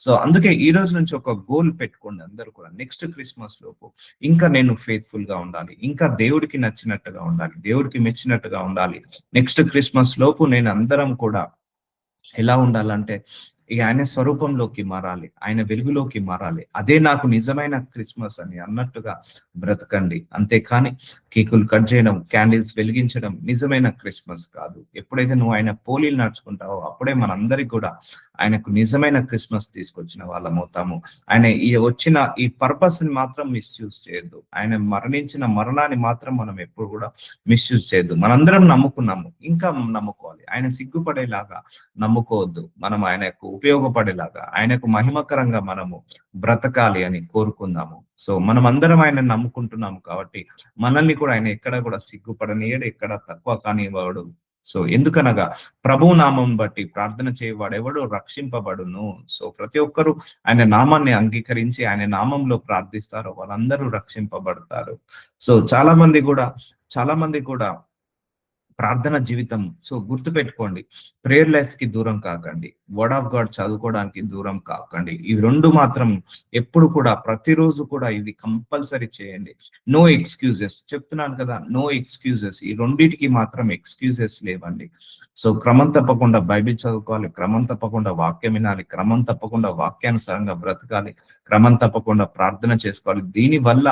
సో అందుకే ఈ రోజు నుంచి ఒక గోల్ పెట్టుకోండి అందరూ కూడా. నెక్స్ట్ క్రిస్మస్ లోపు ఇంకా నేను ఫెయిత్ఫుల్ గా ఉండాలి, ఇంకా దేవుడికి నచ్చినట్టుగా ఉండాలి, దేవుడికి మెచ్చినట్టుగా ఉండాలి. నెక్స్ట్ క్రిస్మస్ లోపు నేను అందరం కూడా ఎలా ఉండాలంటే ఇక ఆయన స్వరూపంలోకి మారాలి, ఆయన వెలుగులోకి మారాలి. అదే నాకు నిజమైన క్రిస్మస్ అని అన్నట్టుగా బ్రతకండి. అంతేకాని కేకులు కట్ చేయడం, క్యాండిల్స్ వెలిగించడం నిజమైన క్రిస్మస్ కాదు. ఎప్పుడైతే నువ్వు ఆయన పోలీలు నడుచుకుంటావో అప్పుడే మనందరికి కూడా ఆయనకు నిజమైన క్రిస్మస్ తీసుకొచ్చిన వాళ్ళం అవుతాము. ఆయన వచ్చిన ఈ పర్పస్ ని మాత్రం మిస్యూజ్ చేయొద్దు. ఆయన మరణించిన మరణాన్ని మాత్రం మనం ఎప్పుడు కూడా మిస్యూజ్ చేయొద్దు. మనందరం నమ్ముకున్నాము, ఇంకా నమ్ముకోవాలి. ఆయన సిగ్గుపడేలాగా నమ్ముకోవద్దు. మనం ఆయనకు ఉపయోగపడేలాగా, ఆయనకు మహిమకరంగా మనము బ్రతకాలి అని కోరుకుందాము. సో మనం అందరం ఆయన నమ్ముకుంటున్నాము కాబట్టి మనల్ని కూడా ఆయన ఎక్కడ కూడా సిగ్గుపడనీయడు, ఎక్కడ తక్కువ కానివాడు. సో ఎందుకనగా ప్రభు నామం బట్టి ప్రార్థన చేయవాడు ఎవడు రక్షింపబడును. సో ప్రతి ఒక్కరు ఆయన నామాన్ని అంగీకరించి ఆయన నామంలో ప్రార్థిస్తారో వాళ్ళందరూ రక్షింపబడతారు. సో చాలా మంది కూడా ప్రార్థన జీవితం. సో గుర్తు పెట్టుకోండి, ప్రేయర్ లైఫ్ కి దూరం కాకండి, వర్డ్ ఆఫ్ గాడ్ చదువుకోవడానికి దూరం కాకండి. ఈ రెండు మాత్రం ఎప్పుడు కూడా ప్రతిరోజు కూడా ఇది కంపల్సరీ చేయండి. నో ఎక్స్క్యూజెస్, చెప్తున్నాను కదా, నో ఎక్స్క్యూజెస్. ఈ రెండింటికి మాత్రం ఎక్స్క్యూజెస్ లేవండి. సో క్రమం తప్పకుండా బైబిల్ చదువుకోవాలి, క్రమం తప్పకుండా వాక్యం వినాలి, క్రమం తప్పకుండా వాక్యానుసారంగా బ్రతకాలి, క్రమం తప్పకుండా ప్రార్థన చేసుకోవాలి. దీని వల్ల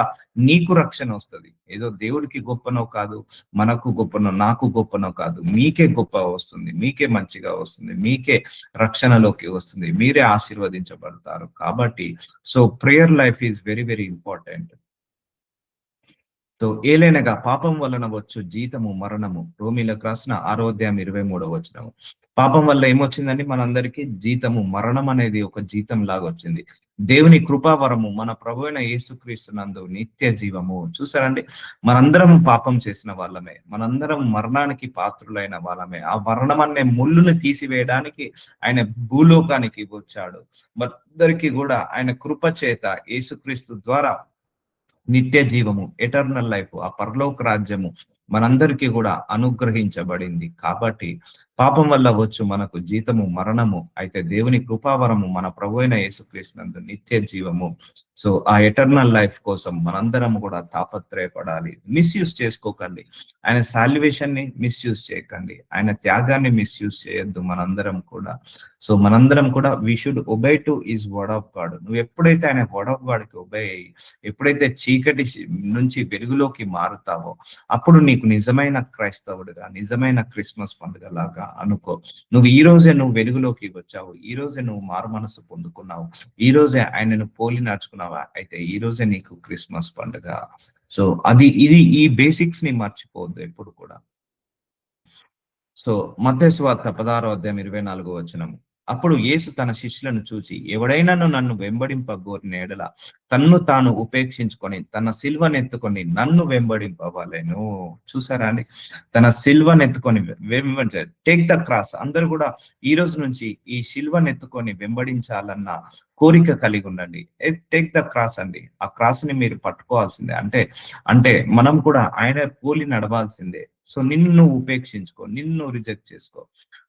నీకు రక్షణ వస్తుంది. ఏదో దేవుడికి గొప్పనో కాదు, మనకు గొప్పనో, నాకు గొప్పనో కాదు, మీకే గొప్ప వస్తుంది, మీకే మంచిగా వస్తుంది, మీకే రక్షణలోకి వస్తుంది, మీరే ఆశీర్వదించబడతారు. కాబట్టి so prayer life is very very important. So ఏలైనగా పాపం వలన వచ్చు జీతము మరణము. రోమీలకు రాసిన 6వ అధ్యాయం 23వ వచనం. పాపం వల్ల ఏమొచ్చిందండి మనందరికీ? జీతము, మరణం అనేది ఒక జీతం లాగా వచ్చింది. దేవుని కృపావరము మన ప్రభు అయిన యేసుక్రీస్తునందు నిత్య జీవము. చూసారండి, మనందరం పాపం చేసిన వాళ్ళమే, మనందరం మరణానికి పాత్రులైన వాళ్ళమే. ఆ మరణం అనే ముళ్ళుని తీసివేయడానికి ఆయన భూలోకానికి వచ్చాడు. మనందరికీ కూడా ఆయన కృప చేత యేసుక్రీస్తు ద్వారా నిత్య జీవము, ఎటర్నల్ లైఫ్, ఆ పరలోక రాజ్యము మనందరికీ కూడా అనుగ్రహించబడింది. కాబట్టి పాపం వల్ల వచ్చు మనకు జీతము మరణము, అయితే దేవుని కృపావరము మన ప్రభు అయిన యేసుక్రీస్తునందు నిత్య జీవము. సో ఆ ఎటర్నల్ లైఫ్ కోసం మనందరం కూడా తాపత్రయపడాలి. మిస్యూజ్ చేసుకోకండి, ఆయన సాల్వేషన్ ని మిస్యూజ్ చేయకండి, ఆయన త్యాగాన్ని మిస్యూజ్ చేయొద్దు మనందరం కూడా. సో మనందరం కూడా we should obey to is word of God. నువ్వు ఎప్పుడైతే ఆయన వర్డ్ ఆఫ్ గాడ్ కి ఒబే అయ్యి, ఎప్పుడైతే చీకటి నుంచి వెలుగులోకి మారుతావో, అప్పుడు నీకు నిజమైన క్రైస్తవుడిగా, నిజమైన క్రిస్మస్ పండుగ లాగా అనుకో. నువ్వు ఈ రోజే నువ్వు వెలుగులోకి వచ్చావు, ఈ రోజే నువ్వు మారు మనసు పొందుకున్నావు, ఈ రోజే ఆయనను పోలి నడుచుకున్నావా, అయితే ఈ రోజే నీకు క్రిస్మస్ పండుగ. సో ఇది ఈ బేసిక్స్ ని మర్చిపోవద్దు ఎప్పుడు కూడా. సో మత్తయి సువార్త 16:24 అప్పుడు యేసు తన శిష్యులను చూచి, ఎవడైనాను నన్ను వెంబడింపగోరిన ఎడల తన్ను తాను ఉపేక్షించుకొని తన సిల్వనెత్తుకొని నన్ను వెంబడింపవలెను. చూసారా అండి, తన సిల్వనెత్తుకొని టేక్ ద క్రాస్. అందరూ కూడా ఈ రోజు నుంచి ఈ సిల్వనెత్తుకొని వెంబడించాలన్న కోరిక కలిగి ఉండండి. టేక్ ద క్రాస్ అండి, ఆ క్రాస్ ని మీరు పట్టుకోవాల్సిందే. అంటే మనం కూడా ఆయన పోలి నడవాల్సిందే. సో నిన్ను నువ్వు ఉపేక్షించుకో, నిన్ను రిజెక్ట్ చేసుకో.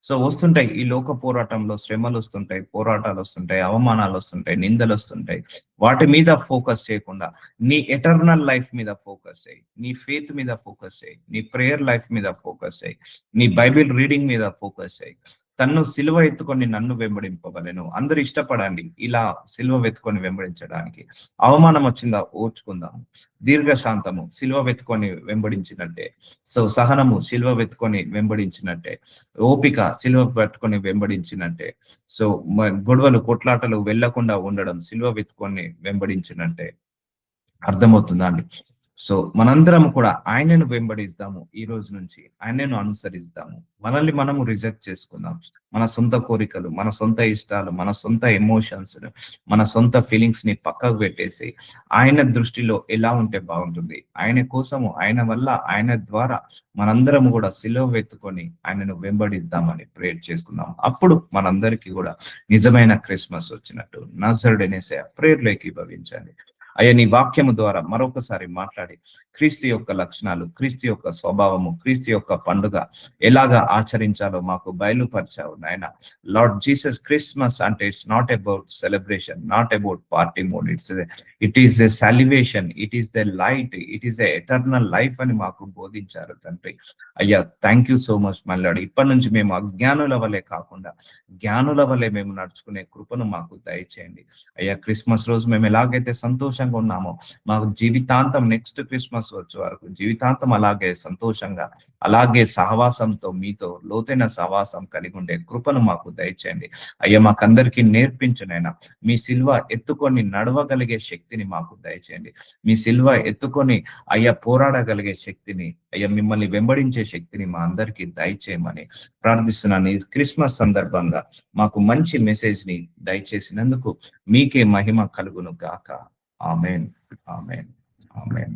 సో వస్తుంటాయి ఈ లోక పోరాటంలో, శ్రమలు వస్తుంటాయి, పోరాటాలు వస్తుంటాయి, అవమానాలు వస్తుంటాయి, నిందలు వస్తుంటాయి. వాటి మీద ఫోకస్ చేయకుండా నీ ఎటర్నల్ లైఫ్ మీద ఫోకస్ అయ్యి, నీ ఫెయిత్ మీద ఫోకస్ అయ్యి, నీ ప్రేయర్ లైఫ్ మీద ఫోకస్ అయ్యి, నీ బైబిల్ రీడింగ్ మీద ఫోకస్ అయ్యి, తన్ను సిలువ ఎత్తుకొని నన్ను వెంబడింపవలెను. అందరూ ఇష్టపడండి ఇలా సిలువ వెతుకొని వెంబడించడానికి. అవమానం వచ్చిందా, ఓర్చుకుందాం. దీర్ఘశాంతము సిలువ వెతుకొని వెంబడించినట్టే. సో సహనము సిలువ వెతుకొని వెంబడించినట్టే. ఓపిక సిలువ పెట్టుకొని వెంబడించినట్టే. సో గొడవలు కొట్లాటలు వెళ్లకుండా ఉండడం సిలువ వెతుకొని వెంబడించినట్టే. అర్థమవుతుందా అండి? సో మనందరం కూడా ఆయనను వెంబడిస్తాము. ఈ రోజు నుంచి ఆయనను అనుసరిస్తాము. మనల్ని మనము రిజెక్ట్ చేసుకుందాం. మన సొంత కోరికలు, మన సొంత ఇష్టాలు, మన సొంత ఎమోషన్స్, మన సొంత ఫీలింగ్స్ ని పక్కకు పెట్టేసి ఆయన దృష్టిలో ఎలా ఉంటే బాగుంటుంది, ఆయన కోసము, ఆయన వల్ల, ఆయన ద్వారా మనందరం కూడా సిలువ వెతుకొని ఆయనను వెంబడిద్దామని ప్రేయర్ చేసుకుందాం. అప్పుడు మనందరికీ కూడా నిజమైన క్రిస్మస్ వచ్చినట్టు. నజరుడైన యేసయ్య ప్రేయర్లో ఏకీభవించండి. అయ్యా నీ వాక్యము ద్వారా మరొకసారి మాట్లాడి క్రీస్తు యొక్క లక్షణాలు, క్రీస్తు యొక్క స్వభావము, క్రీస్తు యొక్క పండుగ ఎలాగా ఆచరించాలో మాకు బయలుపరిచావు నాయన. లార్డ్ జీసస్, క్రిస్మస్ అంటే it's not about celebration, not about party mode, it is a salvation, it is the light, it is a eternal life అని మాకు బోధించారు తండ్రి. అయ్యా థ్యాంక్ యూ సో మచ్ మళ్ళీ. ఇప్పటి నుంచి మేము అజ్ఞానుల వలె కాకుండా జ్ఞానుల వలె మేము నడుచుకునే కృపను మాకు దయచేయండి. అయ్యా క్రిస్మస్ రోజు మేము ఎలాగైతే సంతోషంగా ఉన్నామో, మాకు జీవితాంతం నెక్స్ట్ క్రిస్మస్ వచ్చే వరకు జీవితాంతం అలాగే సంతోషంగా, అలాగే సహవాసంతో మీతో లోతైన సహవాసం కలిగి ఉండే కృపను మాకు దయచేయండి. అయ్యా మాకందరికీ నేర్పించునైనా మీ సిల్వ ఎత్తుకొని నడవగలిగే శక్తిని మాకు దయచేయండి. మీ సిల్వ ఎత్తుకొని అయ్యా పోరాడగలిగే శక్తిని, అయ్యా మిమ్మల్ని వెంబడించే శక్తిని మా అందరికీ దయచేయమని ప్రార్థిస్తున్నాను. ఈ క్రిస్మస్ సందర్భంగా మాకు మంచి మెసేజ్ ని దయచేసినందుకు మీకే మహిమ కలుగును గాక. Amen, amen, amen.